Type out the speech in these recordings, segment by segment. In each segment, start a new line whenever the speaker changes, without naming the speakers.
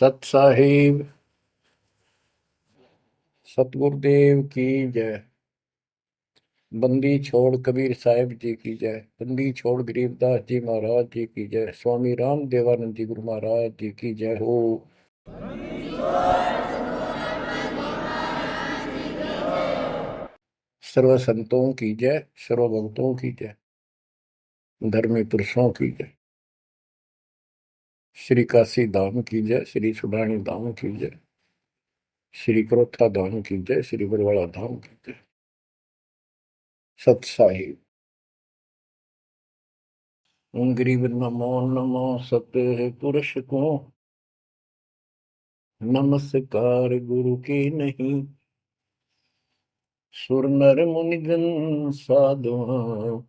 सत साहिब सतगुरुदेव की जय। बंदी छोड़ कबीर साहिब जी की जय। बंदी छोड़ गरीबदास जी महाराज जी की जय। स्वामी राम देवानंद जी गुरु महाराज जी की जय हो। सर्व संतों की जय, सर्व भक्तों की जय, धर्मी पुरुषों की जय। श्री काशी धाम की जय, श्री सुडानी धाम की जय, श्री क्रोथा धाम की जय, श्री बरवाड़ा धाम की जय। सत साहिब गरीब नमो नमो सत पुरुष को नमस्कार गुरु की नहीं। सुर नर मुनिजन साधुआ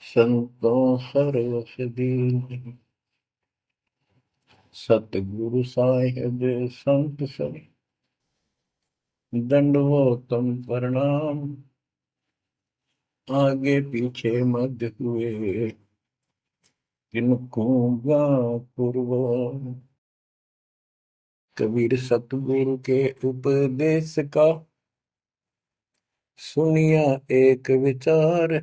संतों सर्वस दीन। सतगुरु साहिब संत सब दंडवतम प्रणाम। आगे पीछे मध्य हुए किनको पूर्व। कबीर सतगुरु के उपदेश का सुनिया एक विचार।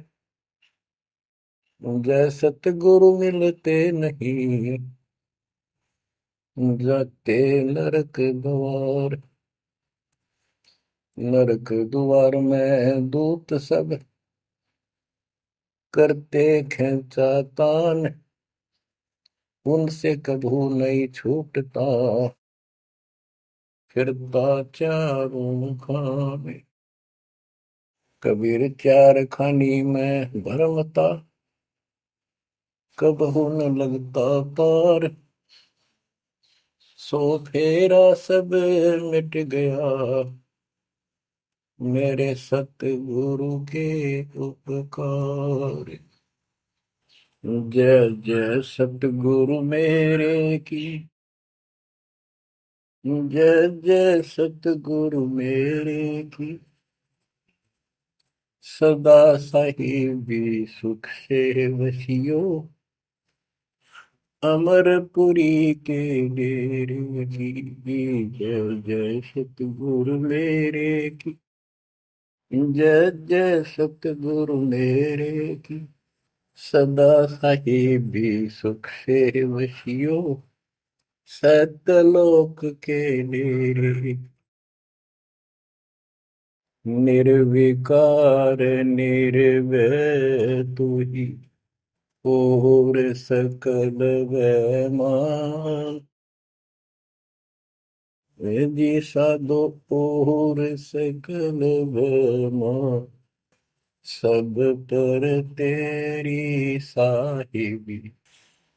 जय सतगुरु मिलते नहीं जाते नरक द्वार। नरक द्वार में दूत सब करते खेचातान। उनसे कभू नहीं छूटता फिरता चारों खाने। कबीर चार खानी में भरमता कबहू न लगता पार। सो फेरा सब मिट गया मेरे सतगुरु के उपकार। जय जय सतगुरु मेरे की जय जय सतगुरु मेरे की। सदा साहिबी सुख से वसियो अमरपुरी के डेरे की। जय जय सतगुरु मेरे की जय जय सतगुरु मेरे की। सदा साहिबी सुख से वसियो सतलोक के डेरे। निर्विकार निर्भय तू ही और सकल वैमान। जी साधो और सकल वैमान। सब पर तेरी साहिबी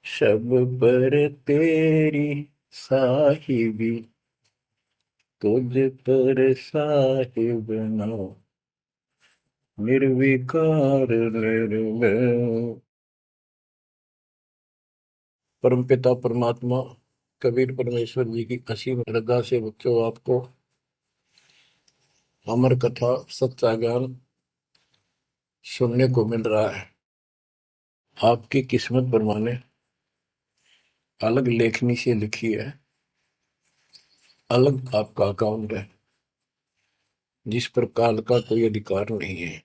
सब पर तेरी साहिबी। तुझ पर साहिब ना निर्विकार निर्भय। परमपिता परमात्मा कबीर परमेश्वर जी की असीम श्रद्धा से बच्चों आपको अमर कथा सच्चा ज्ञान सुनने को मिल रहा है। आपकी किस्मत परमाने अलग लेखनी से लिखी है, अलग आपका अकाउंट है जिस पर काल का कोई अधिकार नहीं है।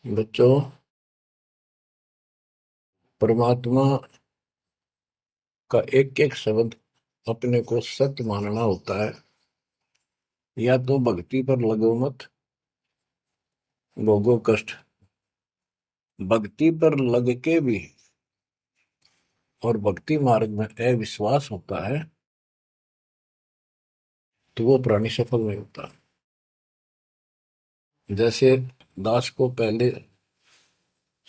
बच्चों, परमात्मा का एक एक शब्द अपने को सत्य मानना होता है। या तो भक्ति पर लगो मत भोगो कष्ट। भक्ति पर लग के भी और भक्ति मार्ग में अविश्वास होता है तो वो प्राणी सफल नहीं होता। जैसे दास को पहले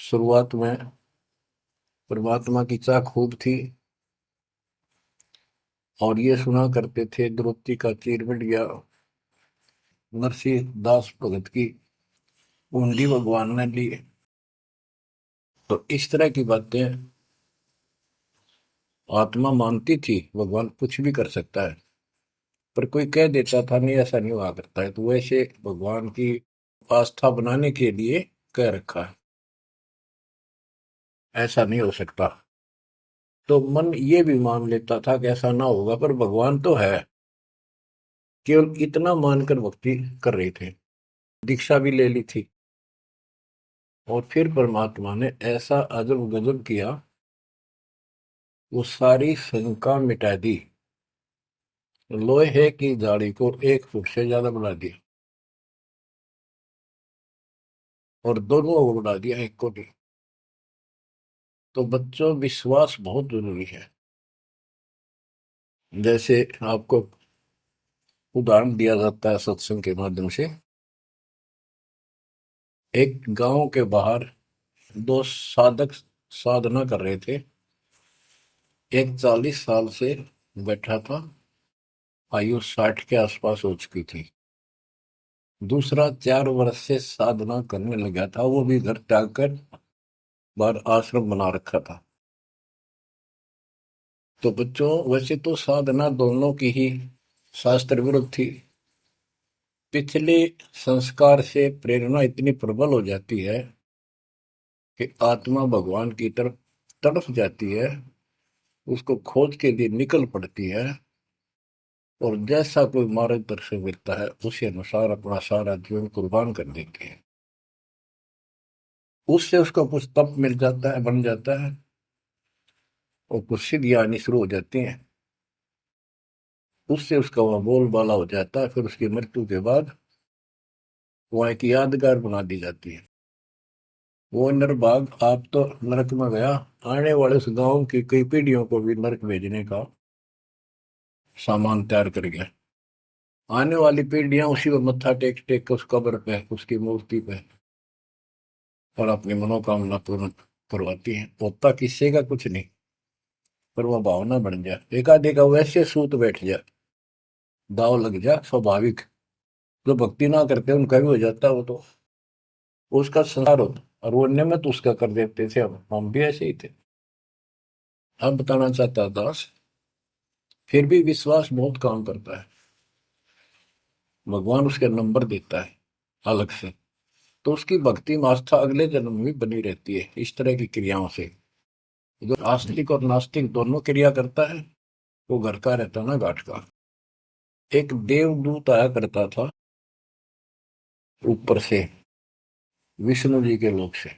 शुरुआत में परमात्मा की चाह खूब थी और ये सुना करते थे द्रौपदी का चीर मिट गया, नरसिंह दास भगत की कुंडी भगवान ने ली। तो इस तरह की बातें आत्मा मानती थी भगवान कुछ भी कर सकता है, पर कोई कह देता था नहीं ऐसा नहीं हुआ करता है। तो वैसे भगवान की आस्था बनाने के लिए कह रखा है ऐसा नहीं हो सकता। तो मन ये भी मान लेता था कि ऐसा ना होगा, पर भगवान तो है। केवल इतना मानकर भक्ति कर रहे थे, दीक्षा भी ले ली थी। और फिर परमात्मा ने ऐसा अजब गजब किया, वो सारी शंका मिटा दी। लोहे की जाड़ी को 1 फुट से ज्यादा बढ़ा दिया, और दोनों को बढ़ा दिया, एक को नहीं। तो बच्चों, विश्वास बहुत जरूरी है। जैसे आपको उदाहरण दिया जाता है सत्संग के माध्यम से। एक गांव के बाहर दो साधक साधना कर रहे थे। एक 40 साल से बैठा था, आयु 60 के आसपास हो चुकी थी। दूसरा 4 वर्ष से साधना करने लगा था, वो भी घर त्याग कर बाहर आश्रम बना रखा था। तो बच्चों, वैसे तो साधना दोनों की ही शास्त्र विरुद्ध थी। पिछले संस्कार से प्रेरणा इतनी प्रबल हो जाती है कि आत्मा भगवान की तरफ तड़प जाती है, उसको खोज के लिए निकल पड़ती है, और जैसा कोई मार्गदर्शन मिलता है उसी अनुसार अपना सारा जीवन कुर्बान कर देती है। उससे उसको कुछ तप मिल जाता है, बन जाता है, और कुछ सिद्धियां आनी शुरू हो जाती हैं। उससे उसका वह बोलबाला हो जाता है। फिर उसकी मृत्यु के बाद वह एक यादगार बना दी जाती है। वो नरभाग, आप तो नरक में गया, आने वाले उस गांव की कई पीढ़ियों को भी नरक भेजने का सामान तैयार कर गया। आने वाली पीढ़ियां उसी पर मत्था टेक टेक के उस कब्र पे, उसकी मूर्ति पे, और अपनी मनोकामना पूर्ण करवाती हैं। होता किसी का कुछ नहीं, पर वह भावना बन जाए, एकाधिका वैसे सूत बैठ जाए, दाव लग जाए, स्वाभाविक। जो भक्ति ना करते उनका भी हो जाता है, वो तो उसका संसार होता। और वो नियमित उसका कर देते थे, हम भी ऐसे ही थे। अब बताना चाहता दास, फिर भी विश्वास बहुत काम करता है। भगवान उसके नंबर देता है अलग से, तो उसकी भक्ति में आस्था अगले जन्म में भी बनी रहती है इस तरह की क्रियाओं से। जो आस्तिक और नास्तिक दोनों क्रिया करता है, वो घर का रहता ना घाट का। एक देवदूत आया करता था ऊपर से, विष्णु जी के लोक से,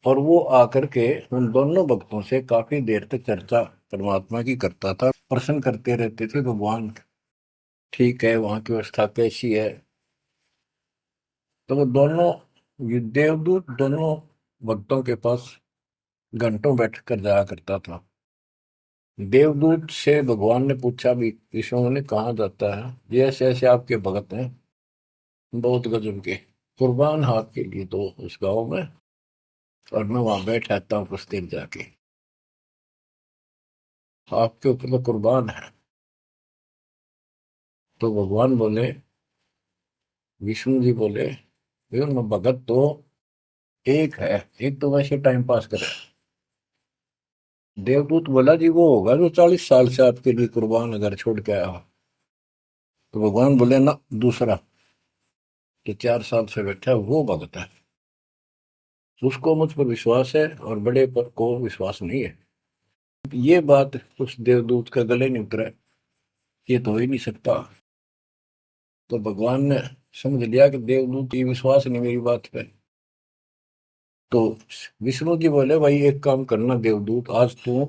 और वो आकर के उन दोनों भक्तों से काफी देर तक चर्चा परमात्मा की करता था। प्रश्न करते रहते थे, भगवान ठीक है, वहां की व्यवस्था कैसी है। तो वो दोनों, ये देवदूत दोनों भक्तों के पास घंटों बैठ कर जाया करता था। देवदूत से भगवान ने पूछा भी, विष्णु ने, कहा जाता है ये ऐसे ऐसे आपके भगत हैं, बहुत गजब के, कुर्बान हाथ के लिए तो उस गांव में, और मैं वहां बैठ रहता हूँ कुछ देर जाके, आपके ऊपर तो कुर्बान है। तो भगवान बोले, विष्णु जी बोले, मैं भगत तो एक है, एक तो वैसे टाइम पास करे। देवदूत बोला, जी वो होगा जो 40 साल से आपके लिए कुर्बान अगर छोड़ के आया हो। तो भगवान बोले, ना, दूसरा, जो 4 साल से बैठा है वो भगत है। उसको मुझ पर विश्वास है और बड़े पर को विश्वास नहीं है। ये बात उस देवदूत का गले नहीं उतरा, ये तो हो ही नहीं सकता। तो भगवान ने समझ लिया कि देवदूत की विश्वास नहीं मेरी बात पे। तो विष्णु जी बोले, भाई एक काम करना देवदूत, आज तू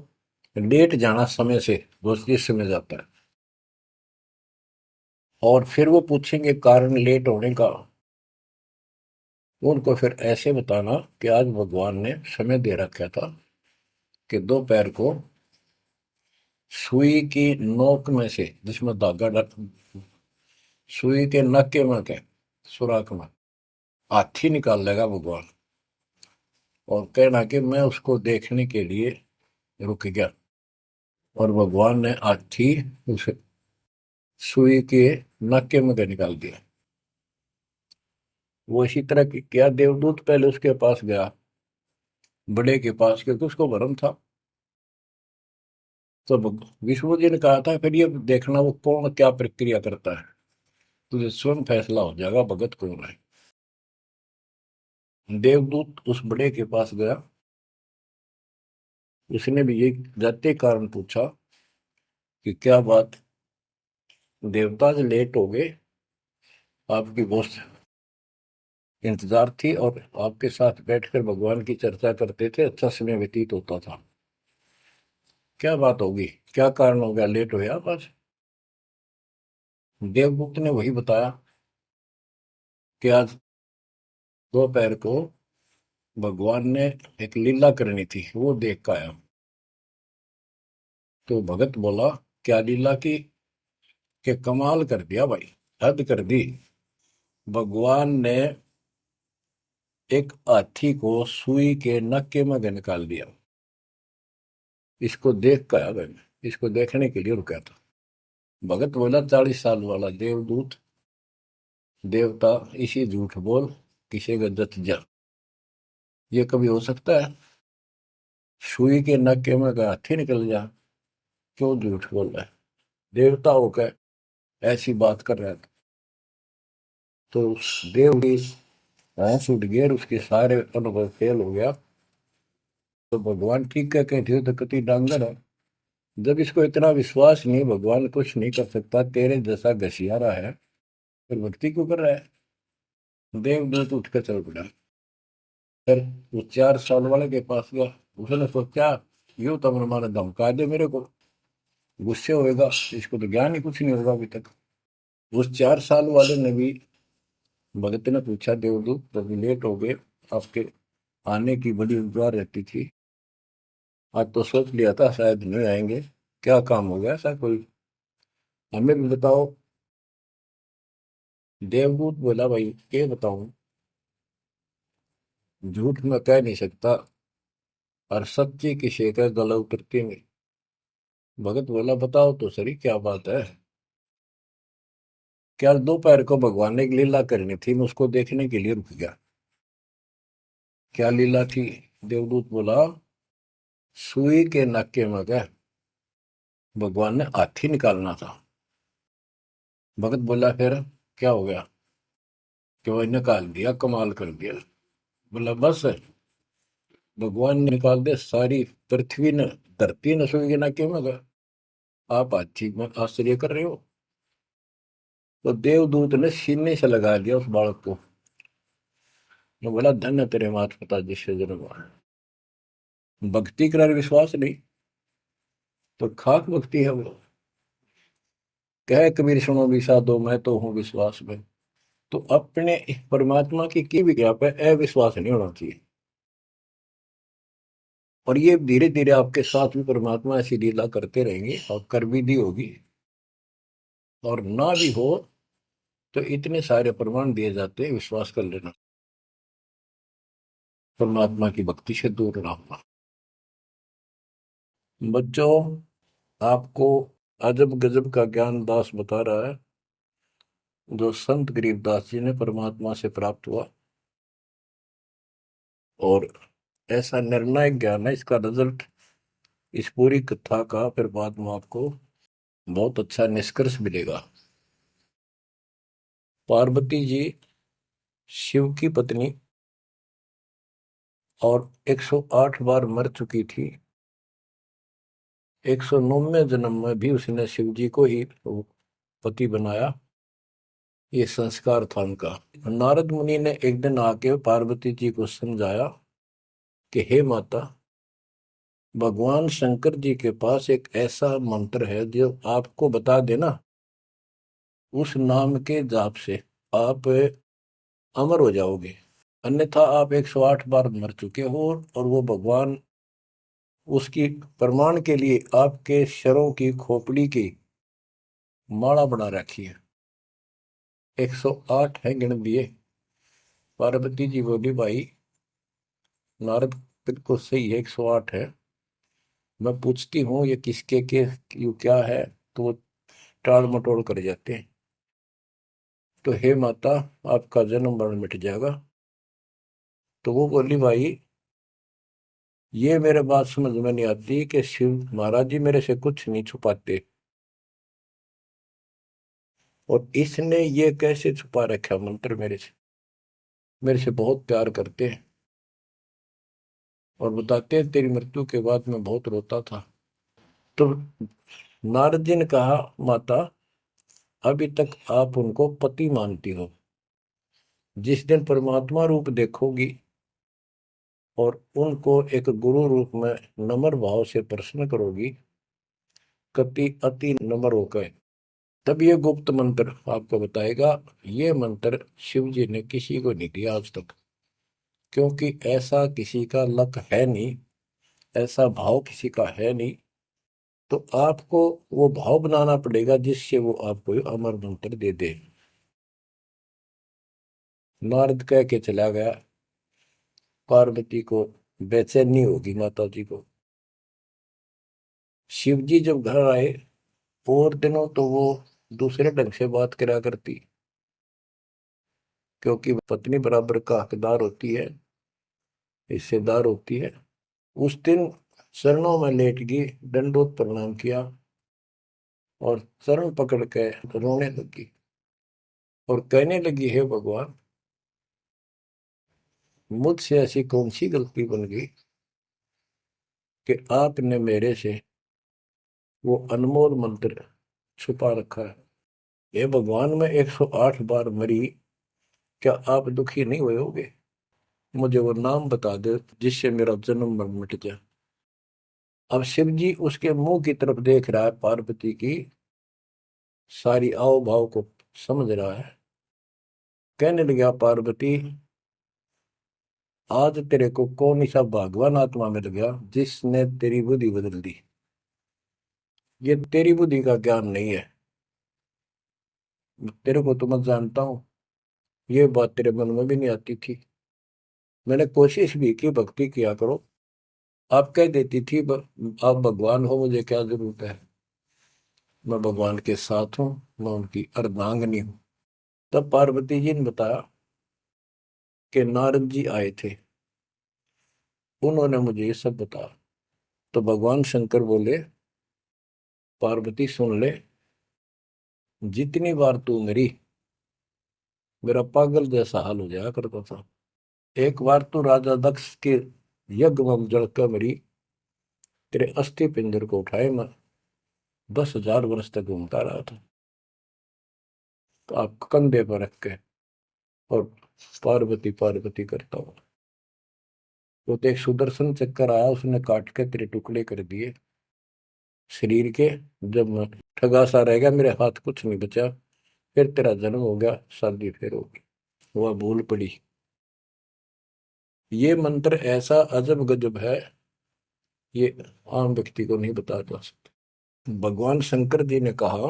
लेट जाना समय से, दोस्त जिस समय जाता है, और फिर वो पूछेंगे कारण लेट होने का, उनको फिर ऐसे बताना कि आज भगवान ने समय दे रखा था कि दोपहर को सुई की नोक में से, जिसमें धागा डर, सुई के नक्के में के सुराख में हाथी निकाल लेगा भगवान, और कहना कि मैं उसको देखने के लिए रुक गया। और भगवान ने हाथी उस सुई के नक्के में के निकाल दिया। वो इसी तरह की क्या, देवदूत पहले उसके पास गया, बड़े के पास, क्योंकि उसको भरम था। तो विष्णु जी ने कहा था, फिर ये देखना वो कौन क्या प्रक्रिया करता है, तुझे स्वयं फैसला हो जाएगा भगत कौन है। देवदूत उस बड़े के पास गया, उसने भी ये जाते कारण पूछा कि क्या बात, देवता से लेट हो गए, आपकी बहुत इंतजार थी और आपके साथ बैठकर भगवान की चर्चा करते थे, अच्छा समय व्यतीत होता था। क्या बात होगी, क्या कारण हो गया, लेट हो आप आज? देवदूत ने वही बताया कि आज दोपहर को भगवान ने एक लीला करनी थी, वो देख कर आया। तो भगत बोला, क्या लीला की? कि कमाल कर दिया भाई, हद कर दी। भगवान ने एक हाथी को सुई के नक्के में निकाल दिया। इसको देख कर आया मैं, इसको देखने के लिए रुका था। भगत बोला, 40 साल वाला देवदूत, देवता, इसी झूठ बोल, किसी का जत जा, ये कभी हो सकता है? सुई के नक्के में का हाथी निकल जा, क्यों झूठ बोल रहा है? देवता होकर ऐसी बात कर रहा था। तो उस देव की होश उठ गया और उसके सारे अनुभव फेल हो गया। तो भगवान ठीक है, कहते हो तो कति डांगर है। जब इसको इतना विश्वास नहीं, भगवान कुछ नहीं कर सकता, तेरे जैसा घसियारा है, फिर भक्ति क्यों कर रहा है? देवदूत उठ कर चल पड़ा। फिर वो 4 साल वाले के पास गया। उसने सोचा, यूं तो माना धमका दे मेरे को, गुस्से होएगा, इसको तो ज्ञान ही कुछ नहीं होगा अभी तक। उस 4 साल वाले ने भी, भगत ने पूछा, देवदूत तो लेट हो गए, आपके आने की बड़ी इंतजार रहती थी, आज तो सोच लिया था शायद नहीं आएंगे, क्या काम हो गया ऐसा कोई, हमें भी बताओ। देवदूत बोला, भाई ये बताऊं, झूठ में कह नहीं सकता और सच्ची की शेखर गला उतरती नहीं। भगत बोला, बताओ तो सही क्या बात है? क्या दोपहर को भगवान ने एक लीला करनी थी, मैं उसको देखने के लिए रुक गया। क्या लीला थी? देवदूत बोला, सुई के नक्के में क्या भगवान ने हाथी निकालना था। भगत बोला, फिर क्या हो गया? कि वो निकाल दिया, कमाल कर दिया। बोला, बस भगवान ने निकाल दे, सारी पृथ्वी ने, धरती ने सुई के नक्के में गया, आप हाथी में आश्चर्य कर रहे हो? तो देवदूत ने सीने से लगा दिया उस बालक को। वो बोला, धन्य तेरे माता पिता जिससे जन्म हुआ। भक्ति कर विश्वास नहीं, तो खाक भक्ति है वो। कह कबीर सुनो भी साधो, मैं तो हूँ विश्वास में। तो अपने परमात्मा की विज्ञा पे अविश्वास नहीं होना चाहिए। और ये धीरे धीरे आपके साथ भी परमात्मा ऐसी लीला करते रहेंगे और कर भी दी होगी। और ना भी हो तो इतने सारे प्रमाण दिए जाते हैं, विश्वास कर लेना, परमात्मा की भक्ति से दूर ना होना। बच्चों, आपको अजब गजब का ज्ञान दास बता रहा है, जो संत गरीबदास जी ने परमात्मा से प्राप्त हुआ। और ऐसा निर्णायक ज्ञान है, इसका रिजल्ट इस पूरी कथा का फिर बाद में आपको बहुत अच्छा निष्कर्ष मिलेगा। पार्वती जी शिव की पत्नी और 108 बार मर चुकी थी। 109वें जन्म में भी उसने शिव जी को ही पति बनाया। ये संस्कार था उनका। नारद मुनि ने एक दिन आके पार्वती जी को समझाया कि हे माता, भगवान शंकर जी के पास एक ऐसा मंत्र है जो आपको बता देना, उस नाम के जाप से आप अमर हो जाओगे। अन्यथा आप 108 बार मर चुके हो, और वो भगवान उसकी प्रमाण के लिए आपके शरों की खोपड़ी की माला बना रखी है। 108 है गिन दिए। पार्वती जी बोली, भाई नारद बिल्कुल सही है, 108 है। मैं पूछती हूँ ये किसके के यू क्या है, तो वो टाल मटोल कर जाते हैं। तो हे माता, आपका जन्म मरण मिट जाएगा। तो वो बोली, भाई ये मेरे बात समझ में नहीं आती कि शिव महाराज जी मेरे से कुछ नहीं छुपाते, और इसने ये कैसे छुपा रखा मंत्र मेरे से, मेरे से बहुत प्यार करते हैं। और बताते हैं तेरी मृत्यु के बाद मैं बहुत रोता था। तो नारद जी ने कहा, माता अभी तक आप उनको पति मानती हो, जिस दिन परमात्मा रूप देखोगी और उनको एक गुरु रूप में नम्र भाव से प्रश्न करोगी, कति अति नम्र होकर, तब ये गुप्त मंत्र आपको बताएगा। ये मंत्र शिव जी ने किसी को नहीं दिया आज तक, क्योंकि ऐसा किसी का लक है नहीं, ऐसा भाव किसी का है नहीं। तो आपको वो भाव बनाना पड़ेगा जिससे वो आपको ये अमर मंत्र दे दे। नारद कह के चला गया, पार्वती को बेचैनी होगी माता जी को। शिव जी जब घर आए और दिनों तो वो दूसरे ढंग से बात करा करती, क्योंकि पत्नी बराबर का हकदार होती है, हिस्सेदार होती है। उस दिन चरणों में लेट गई, दंडोत प्रणाम किया और चरण पकड़ के रोने लगी और कहने लगी, हे भगवान, मुझसे ऐसी कौन सी गलती बन गई कि आपने मेरे से वो अनमोल मंत्र छुपा रखा है। हे भगवान, मैं 108 बार मरी, क्या आप दुखी नहीं हुए होगे? मुझे वो नाम बता दे जिससे मेरा जन्म मरण मिट जाए। अब शिव जी उसके मुंह की तरफ देख रहा है, पार्वती की सारी आओ भाव को समझ रहा है। कहने लगा, पार्वती आज तेरे को कौन सा भगवान आत्मा मिल गया जिसने तेरी बुद्धि बदल दी? ये तेरी बुद्धि का ज्ञान नहीं है, तेरे को तो मैं जानता हूँ। ये बात तेरे मन में भी नहीं आती थी। मैंने कोशिश भी की, भक्ति किया करो, आप कह देती थी आप भगवान हो, मुझे क्या जरूरत है, मैं भगवान के साथ हूँ, मैं उनकी अर्धांगिनी हूँ। तब पार्वती जी ने बताया कि नारद जी आए थे, उन्होंने मुझे ये सब बताया। तो भगवान शंकर बोले, पार्वती सुन ले, जितनी बार तू मरी मेरा पागल जैसा हाल हो जाया करता था। एक बार तो राजा दक्ष के यज्ञ में जलकर मरी, तेरे अस्थि पिंजर को उठाए मैं 10,000 वर्ष तक घूमता रहा था, तो आप कंधे पर रख के और पार्वती पार्वती करता हूँ। तो एक सुदर्शन चक्कर आया, उसने काट के तेरे टुकड़े कर दिए शरीर के। जब मैं ठगा सा रह गया, मेरे हाथ कुछ नहीं बचा, फिर तेरा जन्म हो गया, शादी फिर होगी, वह भूल पड़ी। ये मंत्र ऐसा अजब गजब है, ये आम व्यक्ति को नहीं बताया जा सकता। भगवान शंकर जी ने कहा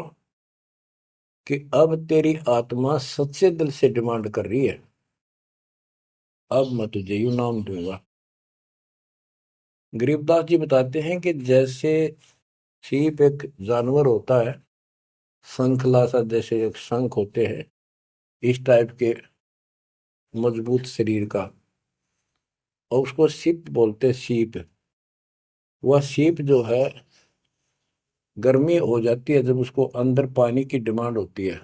कि अब तेरी आत्मा सच्चे दिल से डिमांड कर रही है, अब मैं तुझे यू नाम दूंगा। गरीबदास जी बताते हैं कि जैसे सीप एक जानवर होता है, शंखला सा जैसे एक शंख होते हैं, इस टाइप के मजबूत शरीर का, और उसको सीप बोलते हैं, सीप। वह सीप जो है, गर्मी हो जाती है जब उसको अंदर पानी की डिमांड होती है,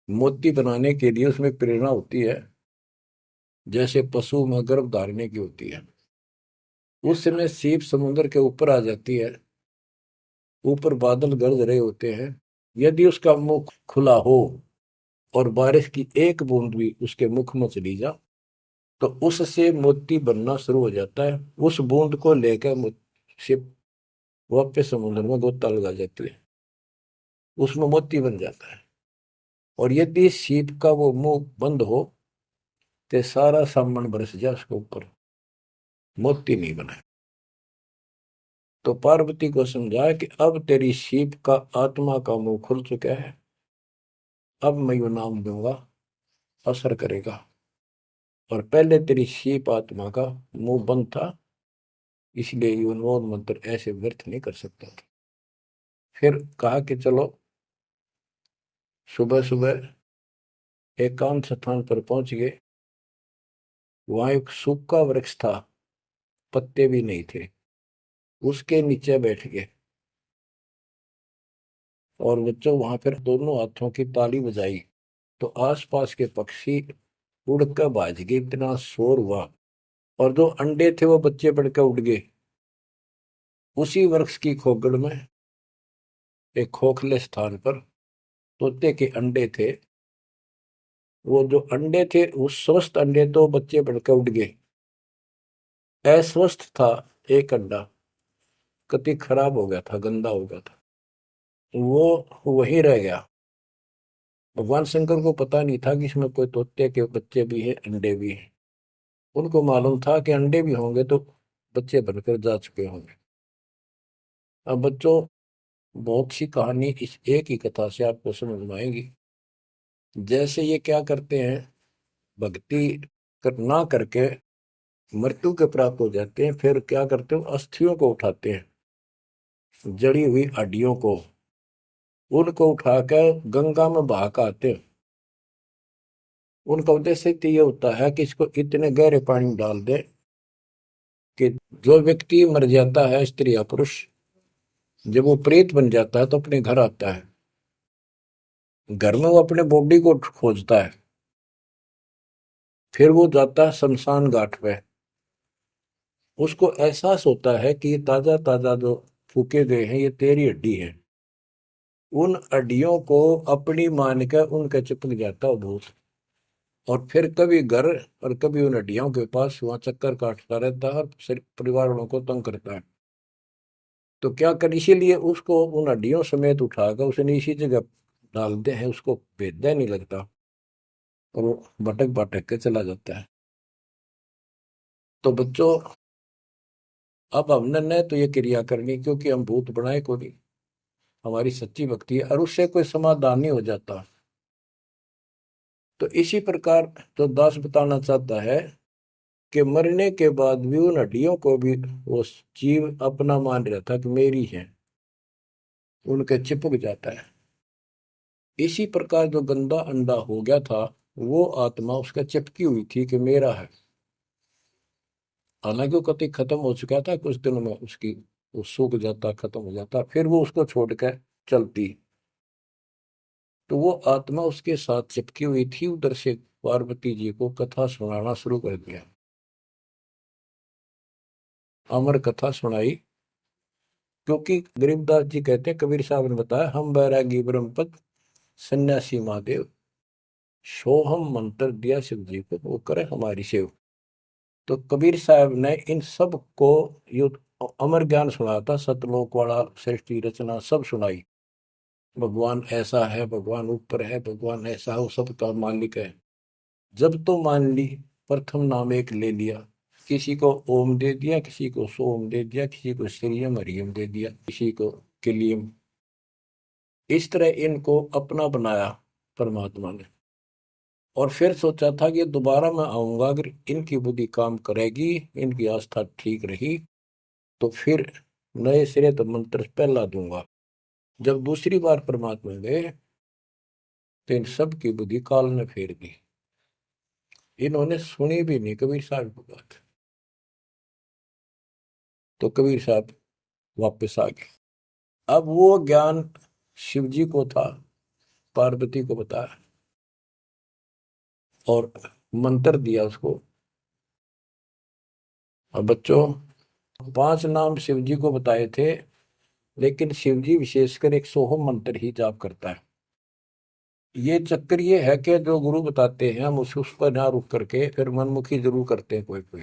मोती बनाने के लिए उसमें प्रेरणा होती है, जैसे पशु में गर्भ धारने की होती है। उस समय सीप समुद्र के ऊपर आ जाती है, ऊपर बादल गरज रहे होते हैं, यदि उसका मुख खुला हो और बारिश की एक बूंद भी उसके मुख में चली जा, तो उससे मोती बनना शुरू हो जाता है। उस बूंद को लेकर शिप वापस समुद्र में गोता लगा जाती है, उसमें मोती बन जाता है। और यदि सीप का वो मुंह बंद हो तो सारा सामान बरस जाए उसके ऊपर, मोती नहीं बने। तो पार्वती को समझाया कि अब तेरी सीप का आत्मा का मुंह खुल चुका है, अब मैं यू नाम दूंगा, असर करेगा। और पहले तेरी सीप आत्मा का मुंह बंद था, इसलिए ये उन्मोद मंत्र ऐसे व्यर्थ नहीं कर सकता था। फिर कहा कि चलो, सुबह सुबह एकांत स्थान पर पहुंच गए। वहां एक सूखा वृक्ष था, पत्ते भी नहीं थे, उसके नीचे बैठ गए और बच्चों वहां पर दोनों हाथों की ताली बजाई, तो आसपास के पक्षी उड़कर भाज गए, इतना शोर हुआ। और जो अंडे थे वो बच्चे बढ़ के उड़ गए। उसी वृक्ष की खोगड़ में एक खोखले स्थान पर तोते के अंडे थे। वो जो अंडे थे, उस स्वस्थ अंडे तो बच्चे बढ़ के उड़ गए। अस्वस्थ था एक अंडा, कति खराब हो गया था, गंदा हो गया था, वो वहीं रह गया। भगवान शंकर को पता नहीं था कि इसमें कोई तोते के बच्चे भी हैं, अंडे भी हैं। उनको मालूम था कि अंडे भी होंगे तो बच्चे बनकर जा चुके होंगे। अब बच्चों, बहुत सी कहानी इस एक ही कथा से आपको समझ में आएगी। जैसे ये क्या करते हैं, भक्ति ना करके मृत्यु के प्राप्त हो जाते हैं, फिर क्या करते हो, अस्थियों को उठाते हैं, जड़ी हुई हड्डियों को, उनको उठाकर गंगा में बहा के आते हैं। उनका उद्देश्य तो ये होता है कि इसको इतने गहरे पानी में डाल दे कि जो व्यक्ति मर जाता है, स्त्री या पुरुष, जब वो प्रेत बन जाता है तो अपने घर आता है। घर में वो अपने बॉडी को खोजता है, फिर वो जाता है शमशान घाट पे। उसको एहसास होता है कि ये ताजा ताजा जो फूके गए हैं, ये तेरी हड्डी है। उन हड्डियों को अपनी मान कर उनके चिपक जाता है भूत। और फिर कभी घर और कभी उन हड्डियों के पास वहां चक्कर काटता रहता है और परिवार वालों को तंग करता है। तो क्या कर, इसीलिए उसको उन हड्डियों समेत उठाकर उसने इसी जगह डालते हैं, उसको भेदा नहीं लगता और वो भटक भटक के चला जाता है। तो बच्चों, अब हमने न तो ये क्रिया करनी क्योंकि हम भूत बनाए को नहीं, हमारी सच्ची भक्ति है और उससे कोई समाधान नहीं हो जाता। तो इसी प्रकार तो दास बताना चाहता है कि मरने के बाद भी उन हड्डियों को भी वो जीव अपना मान रहा था कि मेरी है, उनके चिपक जाता है। इसी प्रकार जो गंदा अंडा हो गया था, वो आत्मा उसका चिपकी हुई थी कि मेरा है। हालांकि वो कति खत्म हो चुका था, कुछ दिनों में उसकी वो सूख जाता, खत्म हो जाता, फिर वो उसको छोड़कर चलती। तो वो आत्मा उसके साथ चिपकी हुई थी। उधर से पार्वती जी को कथा सुनाना शुरू कर दिया, अमर कथा सुनाई। क्योंकि गरीबदास जी कहते हैं, कबीर साहब ने बताया, हम बैरागी ब्रह्मपद सन्यासी महादेव, सोहम मंत्र दिया शिव जी को, वो करे हमारी सेव। तो कबीर साहब ने इन सब को यो अमर ज्ञान सुनाया था, सतलोक वाला, सृष्टि रचना सब सुनाई। भगवान ऐसा है, भगवान ऊपर है, भगवान ऐसा है, वो सबका मालिक है। जब तो मान ली, प्रथम नाम एक ले लिया, किसी को ओम दे दिया, किसी को सोम दे दिया, किसी को श्रीयम हरियम दे दिया, किसी को किलियम। इस तरह इनको अपना बनाया परमात्मा ने। और फिर सोचा था कि दोबारा मैं आऊंगा, अगर इनकी बुद्धि काम करेगी, इनकी आस्था ठीक रही, तो फिर नए सिरे तो मंत्र पहला दूंगा। जब दूसरी बार परमात्मा गए तो इन सब की बुद्धि काल ने फेर दी। इन्होंने सुनी भी नहीं कबीर साहब की बात। तो कबीर साहब वापस आ गए। अब वो ज्ञान शिव जी को था, पार्वती को बताया और मंत्र दिया उसको। और बच्चों, 5 नाम शिव जी को बताए थे, लेकिन शिव जी विशेषकर एक सोहम मंत्र ही जाप करता है। ये चक्कर ये है कि जो गुरु बताते हैं हम उस पर ना रुक करके फिर मनमुखी जरूर करते हैं कोई कोई।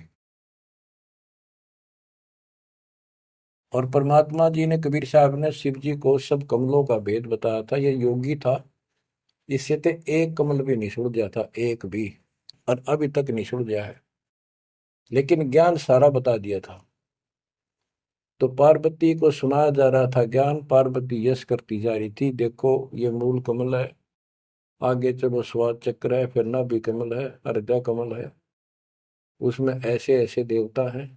और परमात्मा जी ने, कबीर साहब ने शिव जी को सब कमलों का भेद बताया था। ये योगी था, इससे तो एक कमल भी नहीं सुलझा था, एक भी, और अभी तक नहीं सुलझा है, लेकिन ज्ञान सारा बता दिया था। तो पार्वती को सुनाया जा रहा था ज्ञान, पार्वती यश करती जा रही थी, देखो ये मूल कमल है, आगे चलो स्वाद चक्र है, फिर नाभि कमल है, हृदय कमल है, उसमें ऐसे ऐसे देवता हैं,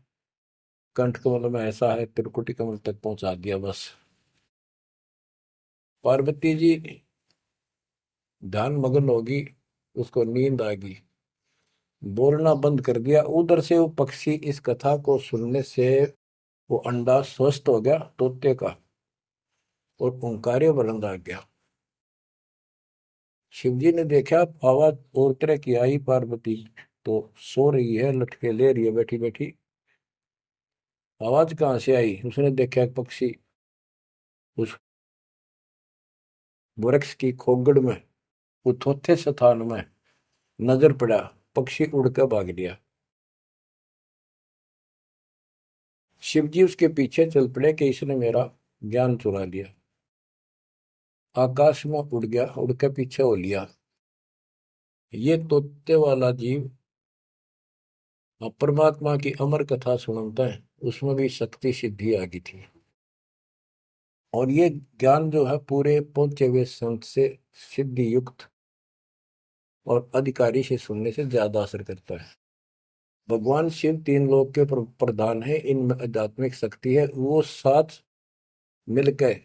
कंठ कमल में ऐसा है, त्रिकुटी कमल तक पहुंचा दिया बस। पार्वती जी ध्यान मग्न होगी, उसको नींद आ गई, बोलना बंद कर दिया। उधर से वो पक्षी इस कथा को सुनने से वो अंडा स्वस्थ हो गया तोते का, और ओंकार्य बुलंद आ गया। शिव जी ने देखा, आवाज और तरह की आई, पार्वती तो सो रही है, लटके ले रही है बैठी बैठी। आवाज कहाँ से आई? उसने देखा एक पक्षी उस वृक्ष की खोगड़ में, उथोथे स्थान में नजर पड़ा। पक्षी उड़ कर भाग लिया। शिवजी उसके पीछे चल पड़े कि इसने मेरा ज्ञान चुरा लिया। आकाश में उड़ गया, उड़ के पीछे हो लिया। ये तोते वाला जीव परमात्मा की अमर कथा सुनता है, उसमें भी शक्ति सिद्धि आ गई थी। और ये ज्ञान जो है पूरे पहुंचे हुए संत से सिद्धि युक्त और अधिकारी से सुनने से ज्यादा असर करता है। भगवान शिव तीन लोक के प्रधान है, इनमें आध्यात्मिक शक्ति है। वो साथ मिलकर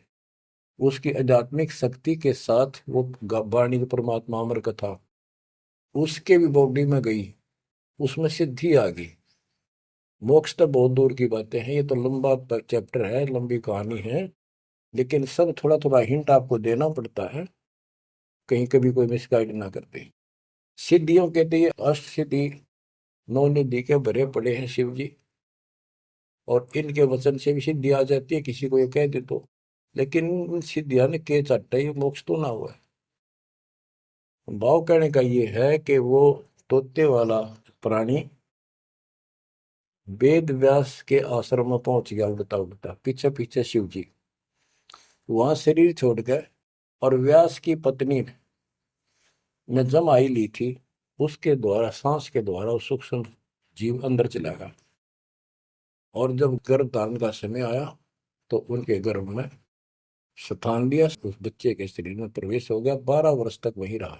उसकी आध्यात्मिक शक्ति के साथ वो वाणी परमात्मा अमर कथा उसके भी बॉडी में गई, उसमें सिद्धि आ गई। मोक्ष तो बहुत दूर की बातें हैं, ये तो लंबा चैप्टर है, लंबी कहानी है। लेकिन सब थोड़ा थोड़ा हिंट आपको देना पड़ता है, कहीं कभी कोई मिसगाइड ना कर दे। सिद्धियों कहते ये अष्ट सिद्धि नौ निधि के भरे पड़े हैं शिव जी, और इनके वचन से भी सिद्धि आ जाती है, किसी को ये कह दे तो। लेकिन सिद्धियां ने के चाटा, ये मोक्ष तो ना हुआ है। भाव कहने का ये है कि वो तोते वाला प्राणी वेद व्यास के आश्रम में पहुंच गया, उड़ता उड़ता पीछे पीछे शिव जी। वहां शरीर छोड़ गए, और व्यास की पत्नी ने जमाई ली थी, उसके द्वारा सांस के द्वारा वो सूक्ष्म जीव अंदर चला गया। और जब गर्भ धारण का समय आया तो उनके गर्भ में स्थान लिया, उस बच्चे के शरीर में प्रवेश हो गया, 12 वर्ष तक वहीं रहा।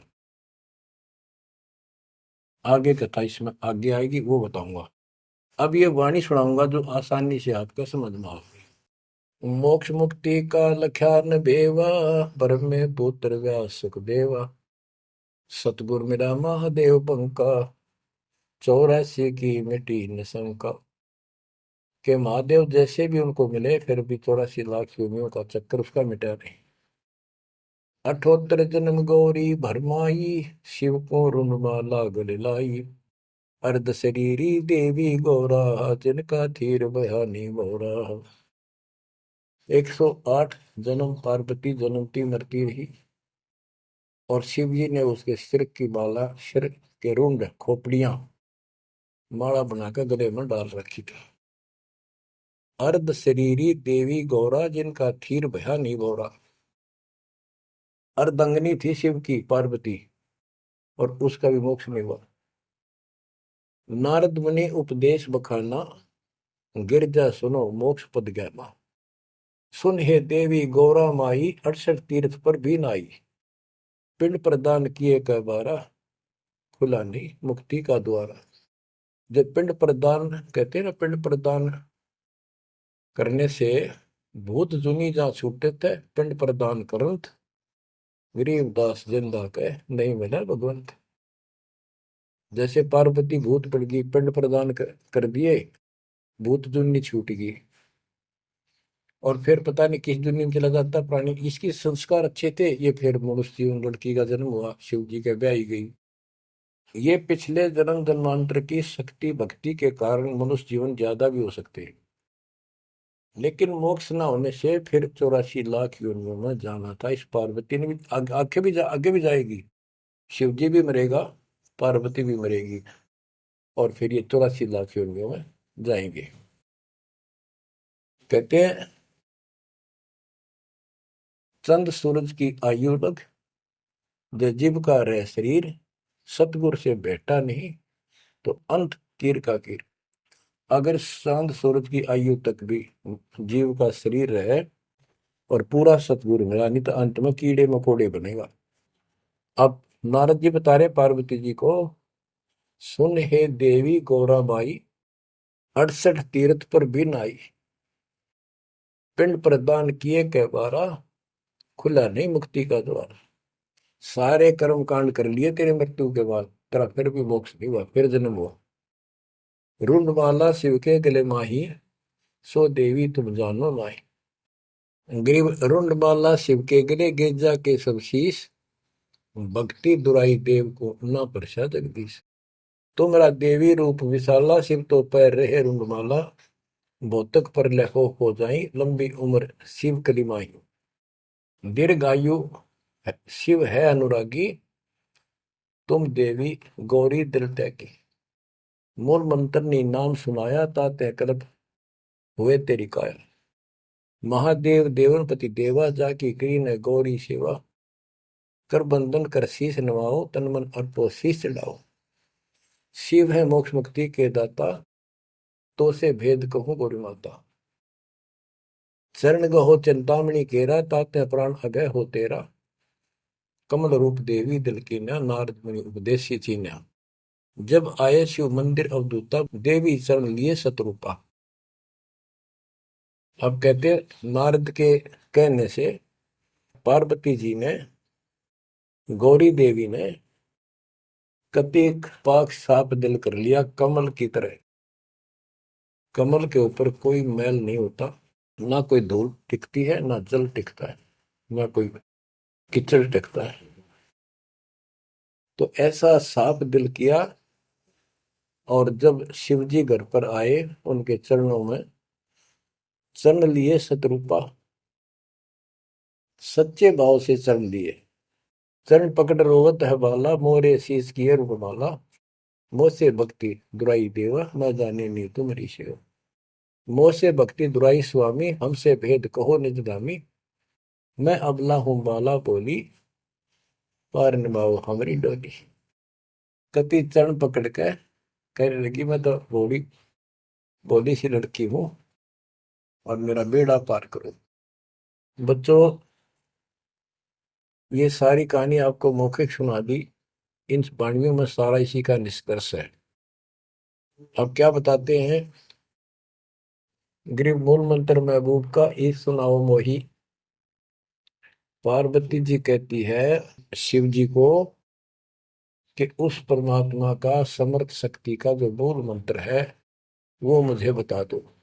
आगे कथा इसमें आगे आएगी, वो बताऊंगा। अब ये वाणी सुनाऊंगा जो आसानी से आपका समझ में आएगी। मोक्ष मुक्ति का लख्यान बेवा, ब्रह्म में पुत्र व्यास सुखदेवा। सतगुर मेरा महादेव पंका, 84 की मिटी न शंका। के महादेव जैसे भी उनको मिले, फिर भी 84 लाख योनियों का चक्कर उसका मिटा नहीं। 78 जन्म गौरी भरमाई, शिव को रुणमाला गले लाई। अर्ध शरीरी देवी गौरा, जिनका थीर बयानी मोरा। 108 जन्म पार्वती जन्मती मरती रही, और शिव जी ने उसके सिर की माला, सिर के रुंड खोपड़ियां माला बनाकर गले में डाल रखी थी। अर्ध शरीरी देवी गौरा, जिनका थीर भया नहीं भोरा। अर्धंगनी थी शिव की पार्वती, और उसका भी मोक्ष नहीं हुआ। नारद मुनि उपदेश बखाना, गिरजा सुनो मोक्ष पद ज्ञाना। सुन हे देवी गौरा माई, 68 तीर्थ पर भी नाई। पिंड प्रदान किए कह बारा, खुला नहीं मुक्ति का द्वारा। जब पिंड प्रदान कहते हैं ना, पिंड प्रदान करने से भूत जुनी जा छूटे थे, पिंड प्रदान करंत गरीबदास जिंदा कह नहीं मिला भगवंत। जैसे पार्वती भूत पड़ गई, पिंड प्रदान कर दिए, भूत जुनी छूट गई, और फिर पता नहीं किस दुनिया में चला जाता प्राणी। इसके संस्कार अच्छे थे, ये फिर मनुष्य जीवन, लड़की का जन्म हुआ, शिव जी के ब्याही गई। ये पिछले जन्म जन्मांतर की शक्ति भक्ति के कारण मनुष्य जीवन ज्यादा भी हो सकते हैं। लेकिन मोक्ष न होने से फिर 84 लाख योनियों में जाना था। इस पार्वती ने भी आगे भी जाएगी। शिव जी भी मरेगा, पार्वती भी मरेगी, और फिर ये 84 लाख योनियों में जाएंगे। कहते हैं चंद सूरज की आयु लग, जो जीव का रह शरीर। सतगुर से बैठा नहीं तो अंत कीर का कीर। अगर चांद सूरज की आयु तक भी जीव का शरीर रहे और पूरा सतगुरु मिला नहीं, तो अंत में कीड़े मकोड़े बनेगा। अब नारद जी बता रहे पार्वती जी को, सुन हे देवी गौरा माई, 68 तीर्थ पर भी नाई। पिंड प्रदान किए कह बारा, खुला नहीं मुक्ति का द्वार। सारे कर्म कांड कर लिए तेरे मृत्यु के बाद, तेरा फिर भी मोक्ष नहीं हुआ, फिर जन्म हुआ। रुंडमाला शिव के गले माही, सो देवी तुम जानो माही। ग्रीव रुंडमाला शिव के गले, गेजा के सब शीश। भक्ति दुराई देव को ना परसा जगदीश। तुमरा देवी रूप विशाला, शिव तो पैर रहे रुंगमाला, भौतक पर लहो हो जाई, लंबी उम्र शिव कलिमाई। दीर्घायु शिव है अनुरागी, तुम देवी गौरी दिल त्यागी। मूल मंत्र ने नाम सुनाया, ताते कल्प हुए तेरी काया। महादेव देवनपति देवा, जाकी करी न गौरी सेवा, कर बंधन कर शीश नवाओ, तन मन अर्पो शीश चढ़ाओ। शिव है मोक्ष मुक्ति के दाता, तो से भेद कहूं गौरी माता। चरण गहो चिंतामणि केरा, ताते प्राण अभय हो तेरा। कमल रूप देवी दिल की न्या, नारद मुनि उपदेशी चीन्या। जब आए शिव मंदिर अवधूता, देवी चरण लिए शत्रुपा। अब कहते नारद के कहने से पार्वती जी ने, गौरी देवी ने कतिक पाक साफ दिल कर लिया, कमल की तरह। कमल के ऊपर कोई मैल नहीं होता, ना कोई धूल टिकती है, ना जल टिकता है, ना कोई कीचड़ टिकता है। तो ऐसा साफ दिल किया। और जब शिवजी घर पर आए, उनके चरणों में चरण लिए शत्रुपा, सच्चे भाव से चरण लिए। चरण पकड़ रोवत है बाला, मोरे शीस किए रूपमाला। मोसे भक्ति दुराई देवा, न जाने नी तुम्हारी सेवा। मोसे भक्ति दुराई स्वामी, हमसे भेद कहो निज दामी। मैं अबला हूं बाला बोली, पार निभाओ हमारी डोली। कति चरण पकड़ के कहने लगी, मैं तो बोली बोली सी लड़की हूं, और मेरा बेड़ा पार करो। बच्चों, ये सारी कहानी आपको मौखिक सुना दी। इन वाणियों में सारा इसी का निष्कर्ष है। अब क्या बताते हैं, गृह मूल मंत्र महबूब का, एक सुनाओ मोही। पार्वती जी कहती है शिव जी को कि उस परमात्मा का समर्थ शक्ति का जो मूल मंत्र है वो मुझे बता दो।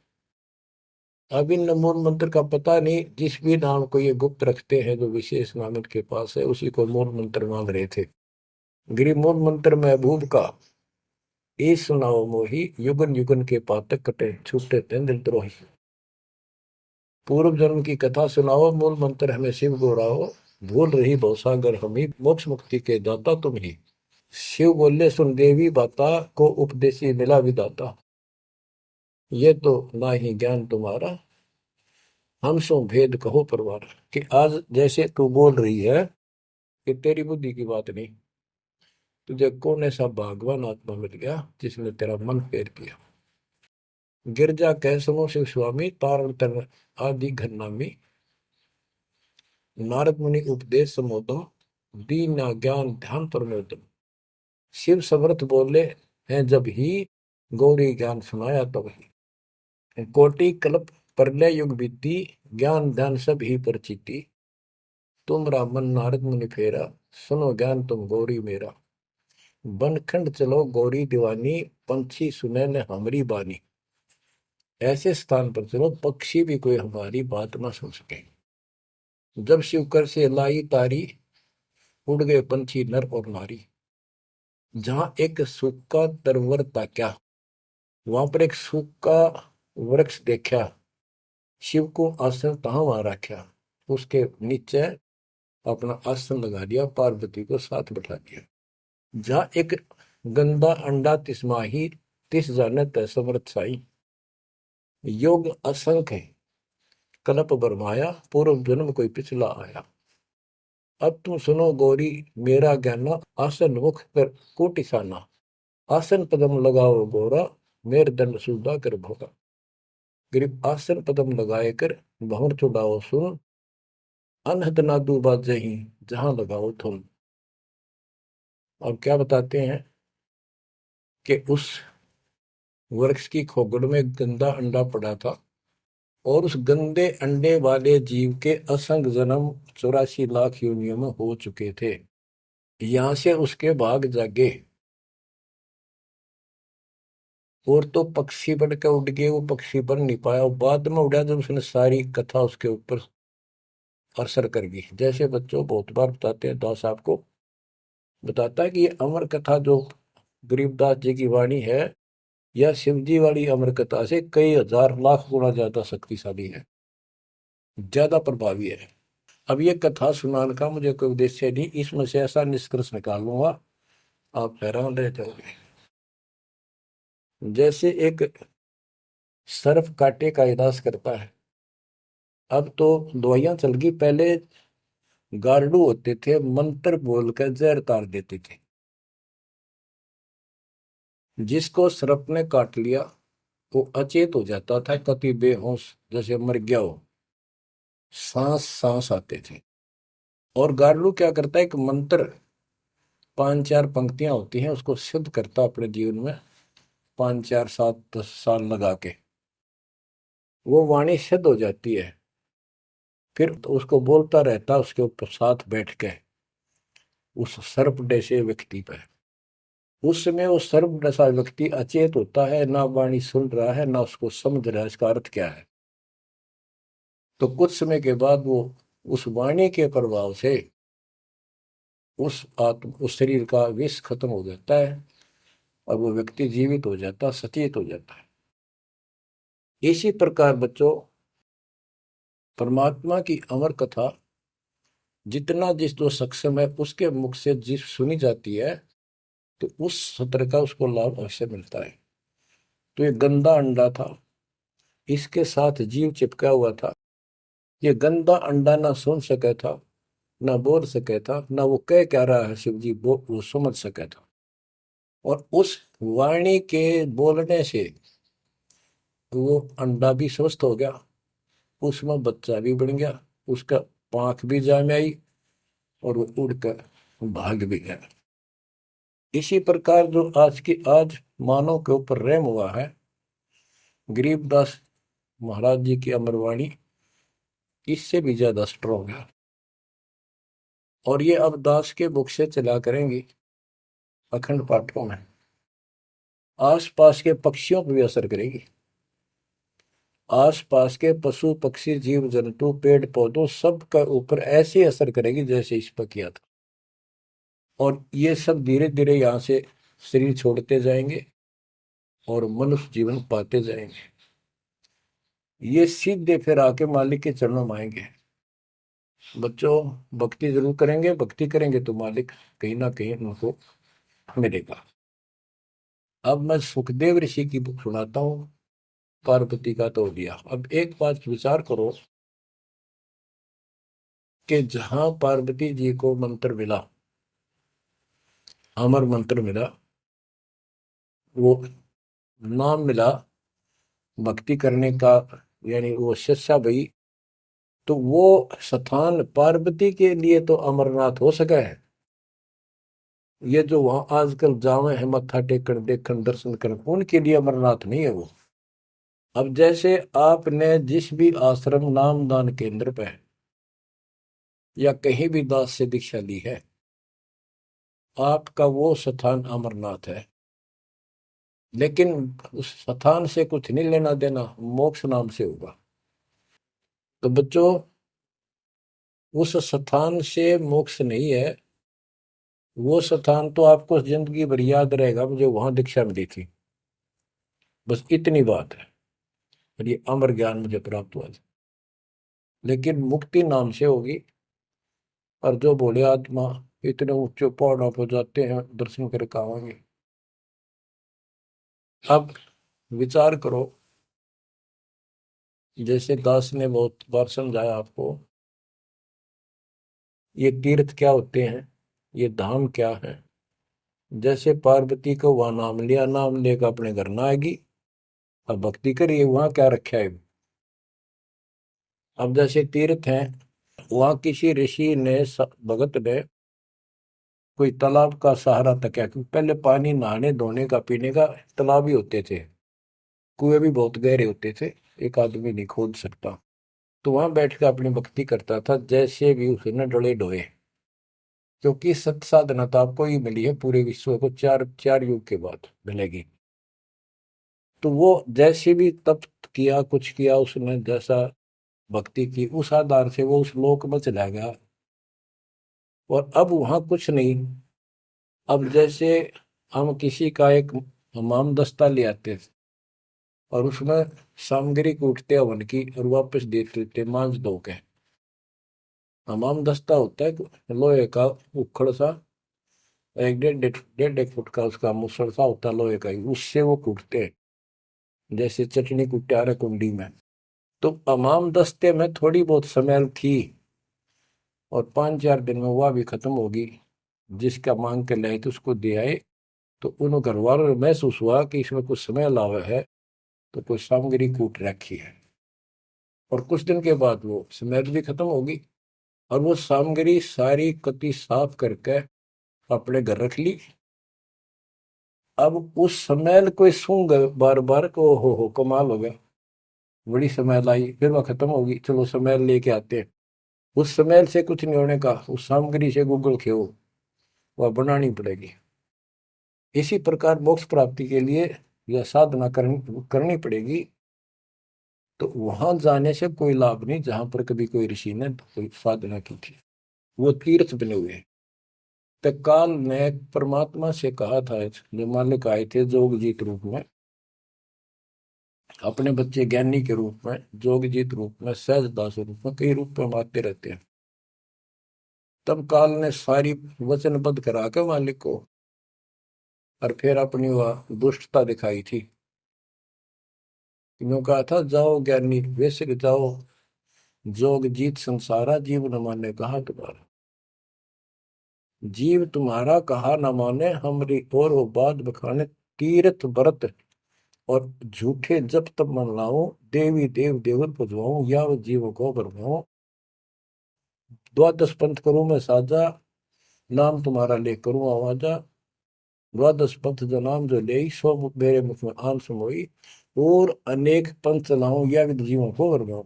अब इन मूल मंत्र का पता नहीं, जिस भी नाम को ये गुप्त रखते हैं, जो विशेष नाम इनके पास है, उसी को मूल मंत्र मांग रहे थे। गृह मूल मंत्र महबूब का, ए सुनाओ मोही, युगन युगन के पातक कटे, छूटे तेंदुल द्रोही। पूर्व जन्म की कथा सुनाओ, मूल मंत्र हमें शिव गोराओ। भूल रही भवसागर हमी, मोक्ष मुक्ति के दाता तुम ही। शिव बोले सुन देवी बाता, को उपदेशी मिला विदाता। ये तो ना ही ज्ञान तुम्हारा, हम सो भेद कहो परवार। कि आज जैसे तू बोल रही है कि तेरी बुद्धि की बात नहीं, तुझे कौन ऐसा भगवान आत्मा मिल गया जिसने तेरा मन फेर किया। गिरजा कह सुनो शिव स्वामी, तारण तर आदि घरनामी। नारद मुनि उपदेश समोदम, दीन ज्ञान ध्यान परमोदम। शिव समर्थ बोले हैं जब ही, गौरी ज्ञान सुनाया तब ही। कोटि कल्प प्रलय युग बीती, ज्ञान ध्यान सब ही परचिति। तुमरा मन नारद मुनि फेरा, सुनो ज्ञान तुम गौरी मेरा। बनखंड चलो गौरी दीवानी, पंछी सुने न हमारी बानी। ऐसे स्थान पर चलो पक्षी भी कोई हमारी बात ना सुन सके। जब शिवकर से लाई तारी, उड़ गए पंछी नर और नारी। जहां एक सूखा तरवर ताक्या, वहां पर एक सूखा वृक्ष देखा। शिव को आसन तहां वहां रखा, उसके नीचे अपना आसन लगा दिया, पार्वती को साथ बैठा दिया। जहां एक गंदा अंडा तिसमाही, तिस जाने तय समर्थ साई। योग असंख्य कल्प बरमाया, पूर्व जन्म कोई पिछला आया। अब तुम सुनो गौरी मेरा ज्ञाना, आसन मुख कर कोटिसाना। आसन पदम लगाओ गौरा, मेर दंड सुधा कर भोगा। गरीब आसन पदम लगाए कर, भंवर चुड़ाओ सुन। अनहद नादू बाजही, जहां लगाओ तुम। और क्या बताते हैं कि उस वृक्ष की खोगड़ में गंदा अंडा पड़ा था, और उस गंदे अंडे वाले जीव के असंग जन्म 84 लाख योनियों में हो चुके थे। यहां से उसके भाग जागे, और तो पक्षी बन के उड़ गए, वो पक्षी बन नहीं पाया। बाद में उड़ा जब उसने सारी कथा उसके ऊपर असर कर गई। जैसे बच्चों बहुत बार बताते हैं, दास आपको बताता है कि ये अमर कथा जो गरीबदास जी की वाणी है, यह शिव जी वाली अमर कथा से कई हजार लाख गुना ज्यादा शक्तिशाली है, ज्यादा प्रभावी है। अब ये कथा सुनाने का मुझे कोई उद्देश्य नहीं, इसमें से ऐसा निष्कर्ष निकाल लूंगा आप हैरान रह जाओगे। जैसे एक सर्प कांटे का इलाज करता है, अब तो दवाइयां चल गई, पहले गार्डू होते थे, मंत्र बोलकर जहर तार देते थे। जिसको सर्प ने काट लिया वो अचेत हो जाता था, कति बेहोश जैसे मर गया हो, सांस सांस आते थे। और गार्डू क्या करता है, एक मंत्र 5-4 पंक्तियां होती हैं, उसको सिद्ध करता अपने जीवन में, 5 4 7 10 साल लगा के वो वाणी सिद्ध हो जाती है। फिर तो उसको बोलता रहता उसके ऊपर साथ बैठ के उस सर्प जैसे व्यक्ति पर। उस समय वो सर्प जैसा व्यक्ति अचेत होता है, ना वाणी सुन रहा है ना उसको समझ रहा है इसका अर्थ क्या है। तो कुछ समय के बाद वो उस वाणी के प्रभाव से उस शरीर का विष खत्म हो जाता है और वो व्यक्ति जीवित हो जाता, सचेत हो जाता है। इसी प्रकार बच्चों, परमात्मा की अमर कथा जितना जिस जो सक्षम है उसके मुख से जिस सुनी जाती है, तो उस सत्र का उसको लाभ अवश्य मिलता है। तो ये गंदा अंडा था, इसके साथ जीव चिपका हुआ था। ये गंदा अंडा ना सुन सका था, ना बोल सका था, ना वो कह क्या रहा है शिव जी वो समझ सका था। और उस वाणी के बोलने से वो अंडा भी स्वस्थ हो गया, उसमें बच्चा भी बन गया, उसका पांख भी जाम आई और वो उड़कर भाग भी गया। इसी प्रकार जो आज मानव के ऊपर रहम हुआ है, गरीबदास महाराज जी की अमरवाणी इससे भी ज्यादा स्ट्रोंग है। और ये अब दास के बुक से चला करेंगी अखंड पाठों में, आसपास के पक्षियों पर भी असर करेगी। आसपास के पशु पक्षी जीव जंतु पेड़ पौधों सब का ऊपर ऐसे असर करेगी जैसे इस पर किया था। और ये सब धीरे धीरे यहाँ से शरीर छोड़ते जाएंगे और मनुष्य जीवन पाते जाएंगे। ये सीधे फिर आके मालिक के चरणों में आएंगे। बच्चों, भक्ति जरूर करेंगे, भक्ति करेंगे तो मालिक कहीं ना कहीं उनको मिलेगा। अब मैं सुखदेव ऋषि की बुक सुनाता हूँ, पार्वती का तो दिया। अब एक बात विचार करो कि जहां पार्वती जी को मंत्र मिला, अमर मंत्र मिला, वो नाम मिला भक्ति करने का, यानी वो शिष्या भई, तो वो स्थान पार्वती के लिए तो अमरनाथ हो सका है। ये जो वहां आजकल जावे हैं मत्था टेकन देखन दर्शन कर, उनके लिए अमरनाथ नहीं है वो। अब जैसे आपने जिस भी आश्रम नाम दान केंद्र पे या कहीं भी दास से दीक्षा ली है, आपका वो स्थान अमरनाथ है। लेकिन उस स्थान से कुछ नहीं लेना देना, मोक्ष नाम से होगा। तो बच्चों, उस स्थान से मोक्ष नहीं है, वो स्थान तो आपको जिंदगी भर याद रहेगा, मुझे वहां दीक्षा मिली थी, बस इतनी बात है। और ये अमर ज्ञान मुझे प्राप्त हुआ था। लेकिन मुक्ति नाम से होगी। और जो बोले आत्मा इतने ऊंचे पहाड़ों पर जाते हैं दर्शन करके आवांगे। अब विचार करो, जैसे दास ने बहुत बार समझाया आपको, ये तीर्थ क्या होते हैं, ये धाम क्या है। जैसे पार्वती को वहां नाम लिया, नाम लेकर अपने घर ना आएगी, अब भक्ति करिए, वहां क्या रखा है। अब जैसे तीर्थ हैं, वहां किसी ऋषि ने भगत ने कोई तालाब का सहारा तक है, क्योंकि पहले पानी नहाने धोने का पीने का तालाब ही होते थे, कुएं भी बहुत गहरे होते थे, एक आदमी नहीं खोद सकता। तो वहां बैठ कर अपनी भक्ति करता था, जैसे भी उसने डले डोए। क्योंकि सत साधना तो आपको ही मिली है, पूरे विश्व को चार चार युग के बाद मिलेगी। तो वो जैसे भी तप किया, कुछ किया उसने, जैसा भक्ति की, उस आधार से वो उस लोक में चला गया। और अब वहां कुछ नहीं। अब जैसे हम किसी का एक हमाम दस्ता ले आते थे और उसमें सामग्री कूटते हवन की और वापस देते थे मांझ धो के। हमाम दस्ता होता है लोहे का उखड़ सा, एक डेढ़ एक फुट का उसका मुसड़ सा होता है लोहे का ही, उससे वो कूटते हैं जैसे चटनी कूटते आ रहे कुंडी में। तो हमाम दस्ते में थोड़ी बहुत स्मेल थी और 5-4 दिन में वह भी खत्म होगी। जिसका मांग के लाए थे उसको दे आए तो उन घर वालों ने महसूस हुआ कि इसमें कुछ स्मेल आवा है, तो कोई सामग्री कूट रखी है। और कुछ दिन के बाद वो स्मेल भी खत्म होगी और वो सामग्री सारी कति साफ करके अपने घर रख ली। अब उस स्मेल को सूंघ बार बार को हो कमाल हो गया, बड़ी स्मेल आई, फिर वह खत्म होगी, चलो स्मेल लेके आते हैं। उस स्मेल से कुछ नहीं होने का, उस सामग्री से गूगल खेओ, वह बनानी पड़ेगी। इसी प्रकार मोक्ष प्राप्ति के लिए यह साधना करनी पड़ेगी। तो वहां जाने से कोई लाभ नहीं जहां पर कभी कोई ऋषि ने कोई साधना की थी, वो तीर्थ बने हुए हैं। तो काल ने परमात्मा से कहा था, जो मालिक आए थे जोगजीत रूप में, अपने बच्चे ज्ञानी के रूप में, जोगजीत रूप में, सहजदास रूप में, कई रूप में हम आते रहते हैं। तब काल ने सारी वचनबद्ध करा के मालिक को और फिर अपनी वह दुष्टता दिखाई थी। यूं कहा था, जाओ ज्ञानी वैसे जाओ, जोग जीत संसारा, जीव न माने कहा तुम्हारा। जीव तुम्हारा कहा न माने, हमरी और वो बात बखाने, तीर्थ व्रत और झूठे जब तब मन लाऊं, देवी देव देवर पुजवाऊं, या वो जीव को बरमाऊं। द्वादश पंथ करूं मैं साजा, नाम तुम्हारा ले करूं आवाजा। द्वादश पंथ जो नाम जो ले, सो मेरे मुख में आन समोई, और अनेक पंथ चलाऊं, या विद जीवों को बरमाऊं।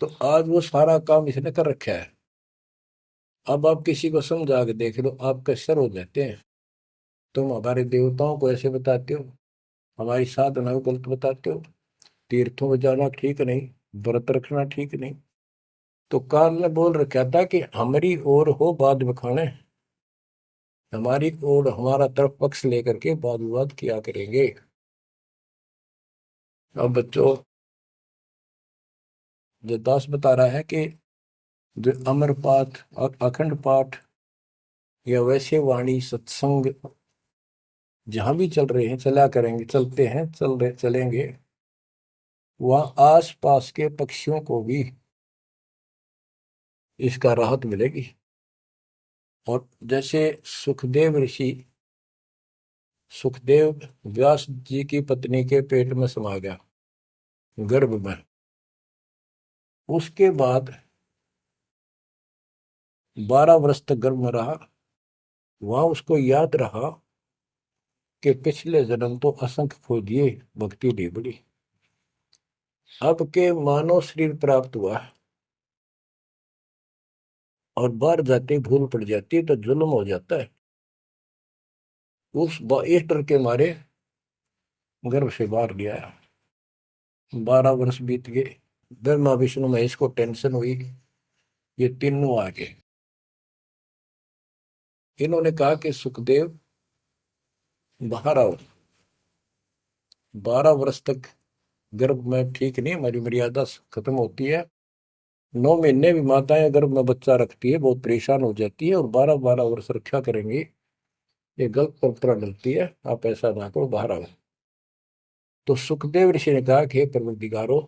तो आज वो सारा काम इसने कर रखा है। अब आप किसी को समझा के देख लो, आपके सर हो जाते हैं। तुम हमारे देवताओं को ऐसे बताते हो, हमारी साधना को गलत बताते हो, तीर्थों में जाना ठीक नहीं, व्रत रखना ठीक नहीं। तो काल ने बोल रखा था कि हमारी ओर हो बाद बखाने, हमारी ओर हमारा तरफ पक्ष लेकर के वाद विवाद किया करेंगे। अब बच्चों, जो दास बता रहा है कि जो अमर पाठ और अखंड पाठ या वैसे वाणी सत्संग जहां भी चल रहे हैं, चला करेंगे, चलते हैं, चल रहे चलेंगे, वहां आस पास के पक्षियों को भी इसका राहत मिलेगी। और जैसे सुखदेव ऋषि, सुखदेव व्यास जी की पत्नी के पेट में समा गया, गर्भ में, उसके बाद 12 वर्ष तक गर्भ में रहा। वहां उसको याद रहा कि पिछले जन्म तो असंख्य खो दिए, भक्ति नहीं बड़ी, अब के मानव शरीर प्राप्त हुआ और बाहर जाते ही भूल पड़ जाती है तो जुल्म हो जाता है। इस डर के मारे गर्भ से बाहर लिया। 12 वर्ष बीत गए, ब्रह्मा विष्णु महेश को टेंशन हुई, ये तीनों आ गए। इन्होंने कहा कि सुखदेव बाहर आओ, 12 वर्ष तक गर्भ में ठीक नहीं, हमारी मर्यादा खत्म होती है। 9 महीने भी माताएं गर्भ में बच्चा रखती है, बहुत परेशान हो जाती है, और 12-12 वर्ष रक्षा करेंगी, ये गलत परंपरा डलती है, आप ऐसा ना करो, बाहर आओ। तो सुखदेव ऋषि ने कहा कि हे परवरदिगारो,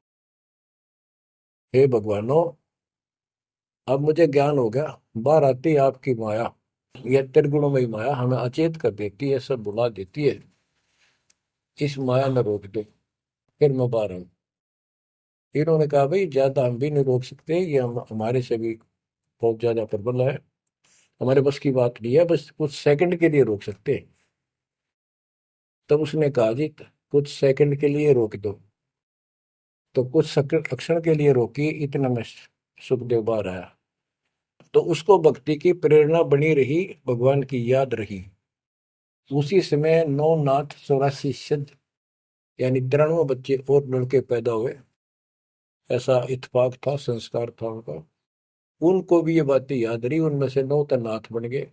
हे भगवानो, अब मुझे ज्ञान हो गया, बाहर आती है आपकी माया, यह त्रिगुणमयी माया हमें अचेत कर देती है, सब बुला देती है, इस माया में रोक दो, फिर मैं बाहर आऊं। इन्होंने कहा भाई ज्यादा हम भी नहीं रोक सकते, ये हमारे से भी बहुत ज्यादा प्रबल है, हमारे बस की बात नहीं है, बस कुछ सेकंड के लिए रोक सकते हैं। तब उसने कहा जी कुछ सेकंड के लिए रोक दो। तो कुछ क्षण के लिए रोकी, इतना में सुखदेव बाहर आया। तो उसको भक्ति की प्रेरणा बनी रही, भगवान की याद रही। उसी समय 9 नाथ 84 सिद्ध, यानी 93 बच्चे और लड़के पैदा हुए, ऐसा इत्तेफाक था, संस्कार था उनका। उनको भी ये बातें याद रही, उनमें से 9 तो नाथ बन गए।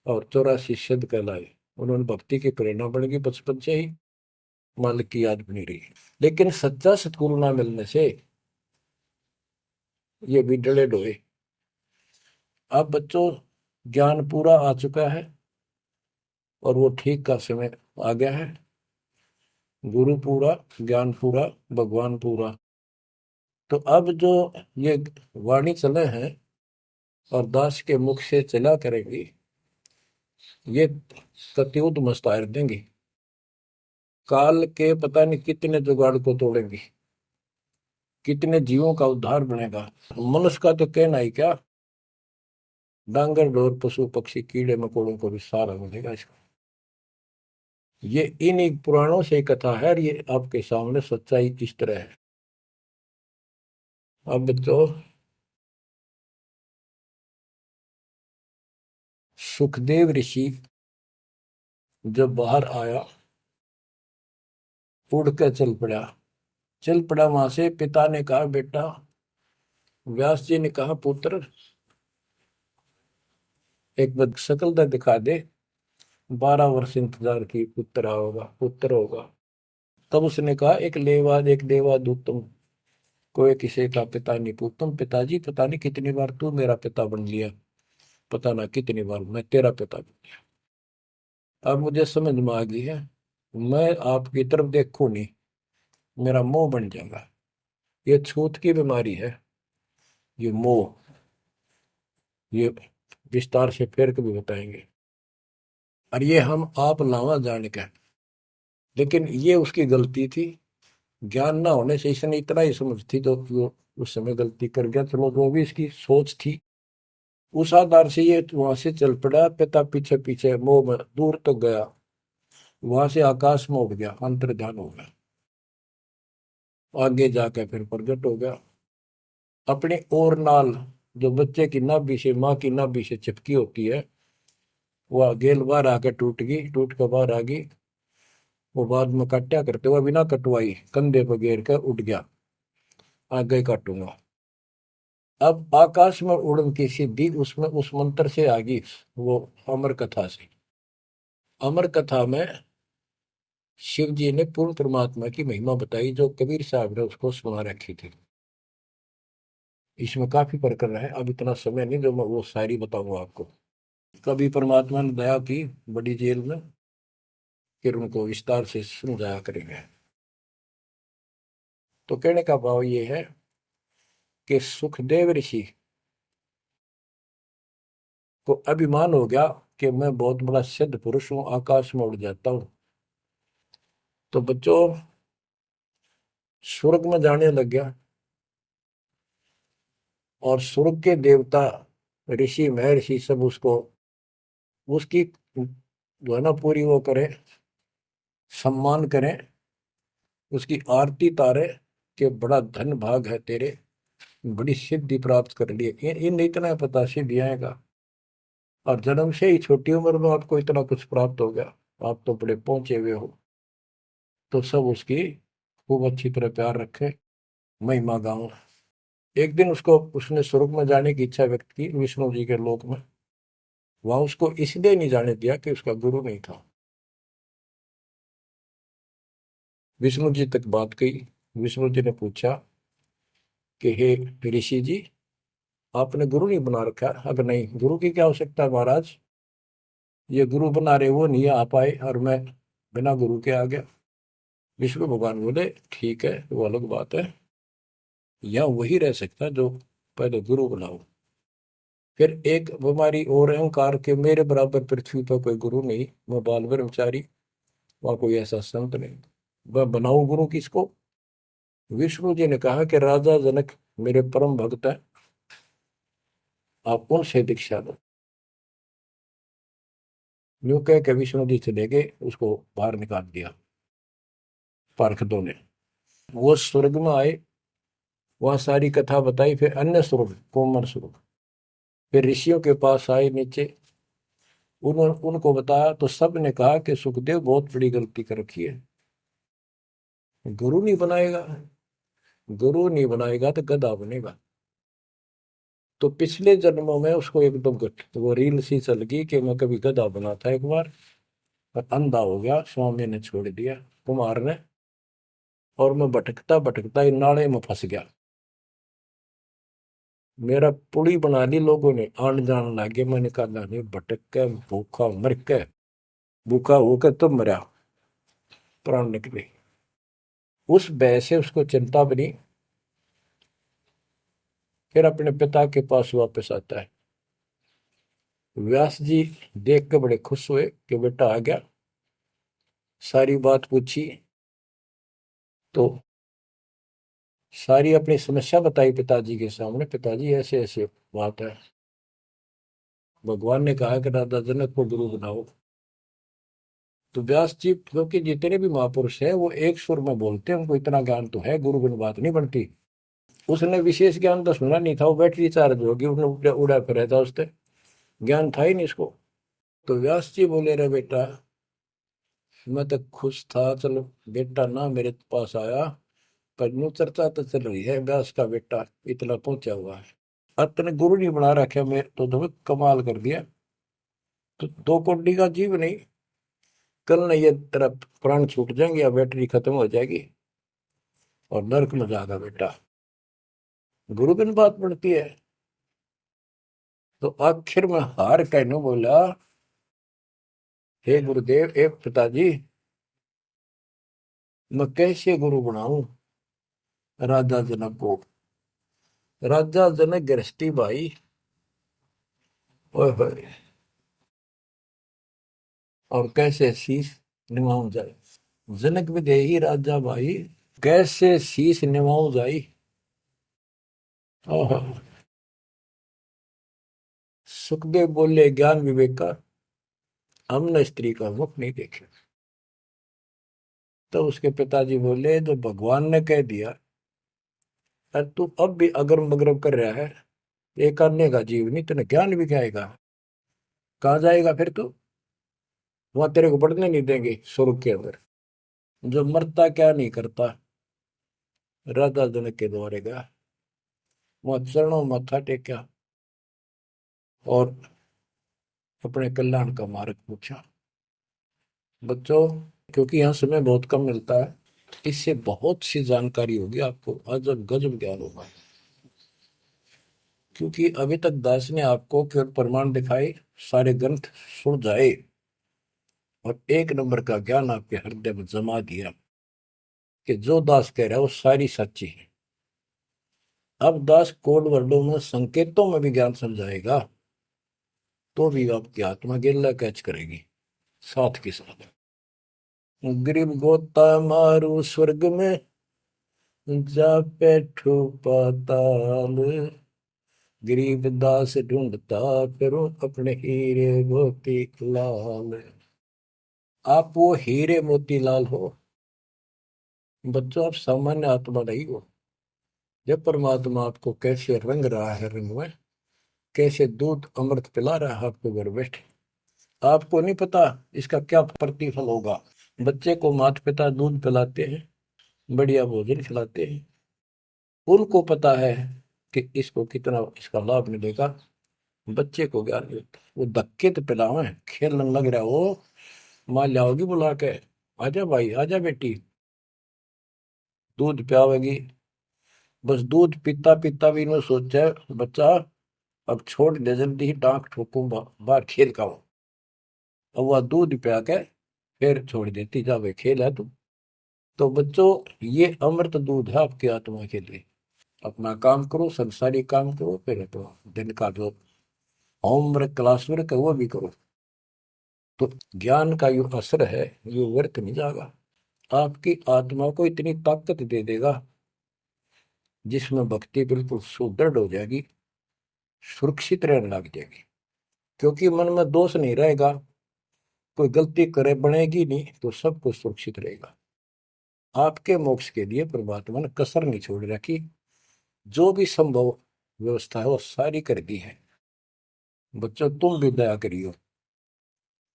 और 84 सिद्ध कहलाए। उन्होंने भक्ति की प्रेरणा बन गई, बचपन से ही मालिक की याद बनी रही। लेकिन सच्चा सतगुरु ना मिलने से ये भी डले डोए। अब बच्चों ज्ञान पूरा आ चुका है और वो ठीक का समय आ गया है। गुरु पूरा, ज्ञान पूरा, भगवान पूरा। तो अब जो ये वाणी चले हैं और दास के मुख से चला करेगी, ये सत्युत मस्तार देंगी। काल के पता नहीं कितने जुगाड़ को तोड़ेंगी, कितने जीवों का उद्धार बनेगा। मनुष्य का तो कहना ही क्या, डांगर डोर पशु पक्षी कीड़े मकोड़ों को भी सहारा मिलेगा इसका। ये इन पुराणों से कथा है और ये आपके सामने सच्चाई किस तरह है। अब तो सुखदेव ऋषि जब बाहर आया, उड़ कर चल पड़ा वहां से। पिता ने कहा बेटा, व्यास जी ने कहा पुत्र, एक बार शकल तो दिखा दे। 12 वर्ष इंतजार की, पुत्र होगा। तब उसने कहा एक देवा दूतम, कोई किसी का पिता नहीं पूतम। पिताजी पता नहीं कितनी बार तू मेरा पिता बन लिया, पता ना कितनी बार मैं तेरा पिता बन लिया। अब मुझे समझ में आ गई है, मैं आपकी तरफ देखूं नहीं, मेरा मोह बन जाएगा। ये छूत की बीमारी है, ये मोह। ये विस्तार से फिर कभी बताएंगे। और ये हम आप लावा जाने का, लेकिन ये उसकी गलती थी। ज्ञान ना होने से इसने इतना ही समझ थी जो कि वो उस समय गलती कर गया। चलो जो भी इसकी सोच थी, उस आधार से ये वहां से चल पड़ा। पिता पीछे पीछे मोह में दूर तक गया, वहां से आकाश में उड़ गया, अंतर ध्यान हो गया। आगे जाकर फिर प्रकट हो गया अपने और नाल, जो बच्चे की नाभि से, माँ की नाभि से चिपकी होती है, वह गेल बाहर आकर टूट गई, टूट कर बाहर आ गई। वो बाद में काटा करते हुए बिना कटवाई कंधे पर घेर कर उठ गया, आगे काटूंगा। अब आकाश में उड़न की सिद्धि उसमें उस मंत्र से आ गई, वो अमर कथा से। अमर कथा में शिव जी ने पूर्ण परमात्मा की महिमा बताई, जो कबीर साहब ने उसको सुना रखी थी। इसमें काफी प्रकरण है, अब इतना समय नहीं जो मैं वो शायरी बताऊंगा आपको। कभी परमात्मा ने दया की बड़ी जेल में, फिर उनको विस्तार से समझाया करेंगे। तो कहने का भाव ये है कि सुखदेव ऋषि को अभिमान हो गया कि मैं बहुत बड़ा सिद्ध पुरुष हूं, आकाश में उड़ जाता हूं। तो बच्चों स्वर्ग में जाने लग गया, और स्वर्ग के देवता ऋषि महर्षि सब उसको, उसकी जो है ना पूरी वो करें, सम्मान करें, उसकी आरती तारे कि बड़ा धन भाग है तेरे, बड़ी सिद्धि प्राप्त कर ली। इन इतना पता सिद्धि आएगा, और जन्म से ही छोटी उम्र में आपको इतना कुछ प्राप्त हो गया, आप तो बड़े पहुंचे हुए हो। तो सब उसकी खूब अच्छी तरह प्यार रखे, महिमा गाओ। एक दिन उसको, उसने स्वर्ग में जाने की इच्छा व्यक्त की विष्णु जी के लोक में। वहां उसको इसलिए नहीं जाने दिया कि उसका गुरु नहीं था। विष्णु जी तक बात गई। विष्णु जी ने पूछा कि हे ऋषि जी, आपने गुरु नहीं बना रखा? अगर नहीं, गुरु की क्या आवश्यकता है महाराज, ये गुरु बना रहे वो नहीं आ पाए और मैं बिना गुरु के आ गया। विष्णु भगवान बोले ठीक है, वो अलग बात है, या वही रह सकता जो पहले गुरु बनाओ। फिर एक बीमारी और अहंकार के, मेरे बराबर पृथ्वी पर कोई गुरु नहीं, मैं बाल ब्रह्मचारी, वहां कोई ऐसा संत नहीं, मैं बनाऊं गुरु किसको? विष्णु जी ने कहा कि राजा जनक मेरे परम भक्त है, आप उनसे दीक्षा लो। यूं कह के विष्णु जी चले गए, उसको बाहर निकाल दिया पार्षदों ने। वो स्वर्ग में आए, वहां सारी कथा बताई। फिर अन्य स्वर्ग, कोमर स्वर्ग, फिर ऋषियों के पास आए नीचे, उन्होंने उनको बताया। तो सब ने कहा कि सुखदेव बहुत बड़ी गलती कर रखी है, गुरु नहीं बनाएगा, गुरु नहीं बनाएगा तो गधा बनेगा। तो पिछले जन्मों में उसको एकदम वो रील सी चल गई कि मैं कभी गधा बना था एक बार, और अंधा हो गया, स्वामी ने छोड़ दिया, कुमार ने, और मैं भटकता भटकता इन नाले में फंस गया। मेरा पुली बना ली लोगों ने, आन जान लागे। मैंने कहा नहीं, भटक के भूखा मर के, भूखा होकर तो मरा, प्राण निकले। उस भय से उसको चिंता बनी। फिर अपने पिता के पास वापस आता है। व्यास जी देख के बड़े खुश हुए कि बेटा आ गया। सारी बात पूछी तो सारी अपनी समस्या बताई पिताजी के सामने। पिताजी ऐसे ऐसे बात है, भगवान ने कहा कि राजा जनक को गुरु बनाओ। तो व्यास जी, क्योंकि जितने भी महापुरुष है वो एक सुर में बोलते हैं, उनको इतना ज्ञान तो है, गुरु बिन बात नहीं बनती। उसने विशेष ज्ञान तो सुना नहीं था, वो बैटरी चार्ज होगी, उसने उड़ा उड़ा फिर था, उससे ज्ञान था ही नहीं इसको। तो व्यास जी बोले, रे बेटा, मैं तो खुश था, चलो बेटा ना मेरे पास आया, पर यूं चर्चा तो चल रही है व्यास का बेटा इतना पहुंचा हुआ है, अब तने गुरु नहीं बना रखे, मैं तो तुम्हें कमाल कर दिया। तो दो कोडी का जीव नहीं, कल नहीं ये तेरा प्राण छूट जाएंगे या बैटरी खत्म हो जाएगी और नरक में जाएगा बेटा। गुरु बिन बात पड़ती है। तो आखिर में हार कहने बोला, हे गुरुदेव, हे पिताजी, मैं कैसे गुरु बनाऊं राजा जनक को। राजा जनक गृहस्थी भाई, ओए होए, और कैसे शीश निभाऊं जाए। जनक विदेही राजा भाई, कैसे शीश निभाऊं जाई। ओहो। सुखदेव बोले, ज्ञान विवेक का हमने स्त्री का मुख नहीं देखे। तो उसके पिताजी बोले, जो भगवान ने कह दिया, अरे तू अब भी अगरम बगरम कर रहा है, ये करने का जीव नहीं, तेने ज्ञान भी क्या आएगा, कहाँ जाएगा फिर तू, वहां तेरे को बढ़ने नहीं देंगे स्वर्ग के अंदर। जो मरता क्या नहीं करता, राजा जनक के द्वारे गया, वहां चरणों में मत्था टेका और अपने कल्याण का मार्ग पूछा। बच्चों, क्योंकि यहाँ समय बहुत कम मिलता है, इससे बहुत सी जानकारी होगी आपको, अजब गजब ज्ञान होगा। क्योंकि अभी तक दास ने आपको केवल प्रमाण दिखाए, सारे ग्रंथ सुन जाए और एक नंबर का ज्ञान आपके हृदय में जमा दिया कि जो दास कह रहा है वो सारी सच्ची है। अब दास कोड वर्डों में, संकेतों में भी ज्ञान समझाएगा, तो भी आपकी आत्मा गिल्ला कैच करेगी साथ के साथ। गरीब गोता मारू स्वर्ग में, जा बैठो पाताल, गरीब दास ढूंढता फिरो अपने हीरे मोती लाल। आप वो हीरे मोती लाल हो बच्चों, आप सामान्य आत्मा नहीं हो। जब परमात्मा आपको कैसे रंग रहा है, रंग में कैसे दूध अमृत पिला रहा है आपको घर बैठे, आपको नहीं पता इसका क्या प्रतिफल होगा। बच्चे को माता पिता दूध पिलाते हैं, बढ़िया भोजन खिलाते हैं, उनको पता है कि इसको कितना इसका लाभ मिलेगा। बच्चे को ज्ञान नहीं होता, वो धक्के तो पिलावे, खेलने लग रहा हो, माँ लाओगी बुला के, आजा भाई आजा बेटी, दूध पियावेगी। बस दूध पीता पीता भी इन्होंने सोचा है, बच्चा अब छोड़ दे, जल्दी ही टांग ठोकूं, बाहर खेल का हूं। अब वह दूध पिया के फिर छोड़ देती, जा भाई खेल है तू। तो बच्चों, ये अमृत दूध है आपकी आत्मा के लिए। अपना काम करो, संसारी काम करो, फिर तो दिन का जो होमवर्क क्लास वर्क है वो भी करो। तो ज्ञान का जो असर है ये व्यर्थ नहीं जाएगा, आपकी आत्मा को इतनी ताकत दे देगा जिसमें भक्ति बिल्कुल सुदृढ़ हो जाएगी, सुरक्षित रहने लग जाएगी। क्योंकि मन में दोष नहीं रहेगा, कोई गलती करे बनेगी नहीं, तो सब कुछ सुरक्षित रहेगा। आपके मोक्ष के लिए परमात्मा ने कसर नहीं छोड़ रखी, जो भी संभव व्यवस्था है वो सारी कर दी है। बच्चों, तुम भी दया करियो,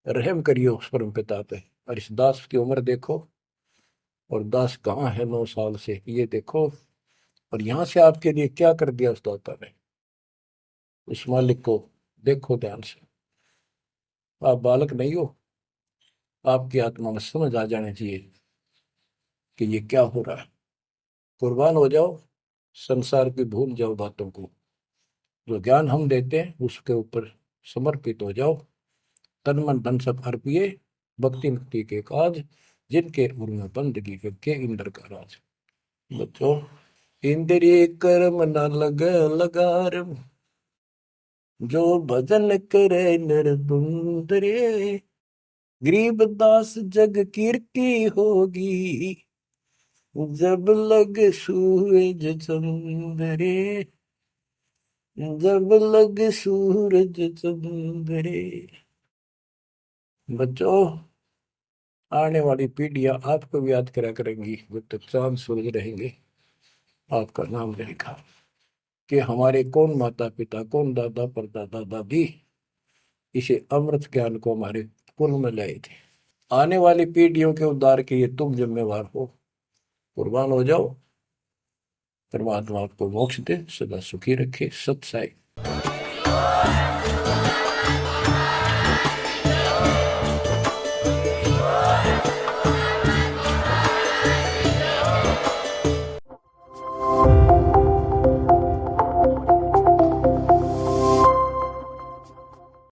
रहम करियो उस परम पिता पे। और इस दास की उम्र देखो, और दास कहाँ है 9 साल से, ये देखो, और यहाँ से आपके लिए क्या कर दिया उस दाता ने। उस मालिक को देखो ध्यान से। आप बालक नहीं हो, आपकी आत्मा में समझ आ जानी चाहिए कि ये क्या हो रहा है। कुर्बान हो जाओ, संसार की भूल जाओ बातों को। जो ज्ञान हम देते हैं उसके ऊपर समर्पित हो जाओ। तन मन धन सब अर्पिए, भक्ति मुक्ति के काज, जिनके उनमें बंदगी के इंद्र का राज। बच्चों, इंद्रिय कर्म न लग लगार, जो भजन करे निर्दुंदरे, गरीबदास जग कीर्ति होगी, जब लग सूरज चंद्रे, जब लग सूरज चंद्रे। बच्चों, आने वाली पीढ़ियां आपको भी याद करा करेंगी, जब तक चांद सूरज रहेंगे आपका नाम रहेगा कि हमारे कौन माता पिता, कौन दादा परदादा दादी इसे अमृत ज्ञान को हमारे कुल में लाए थे। आने वाली पीढ़ियों के उद्धार के लिए तुम जिम्मेवार हो। कुर्बान हो जाओ। परमात्मा आपको मोक्ष दे, सदा सुखी रखे। सत साई।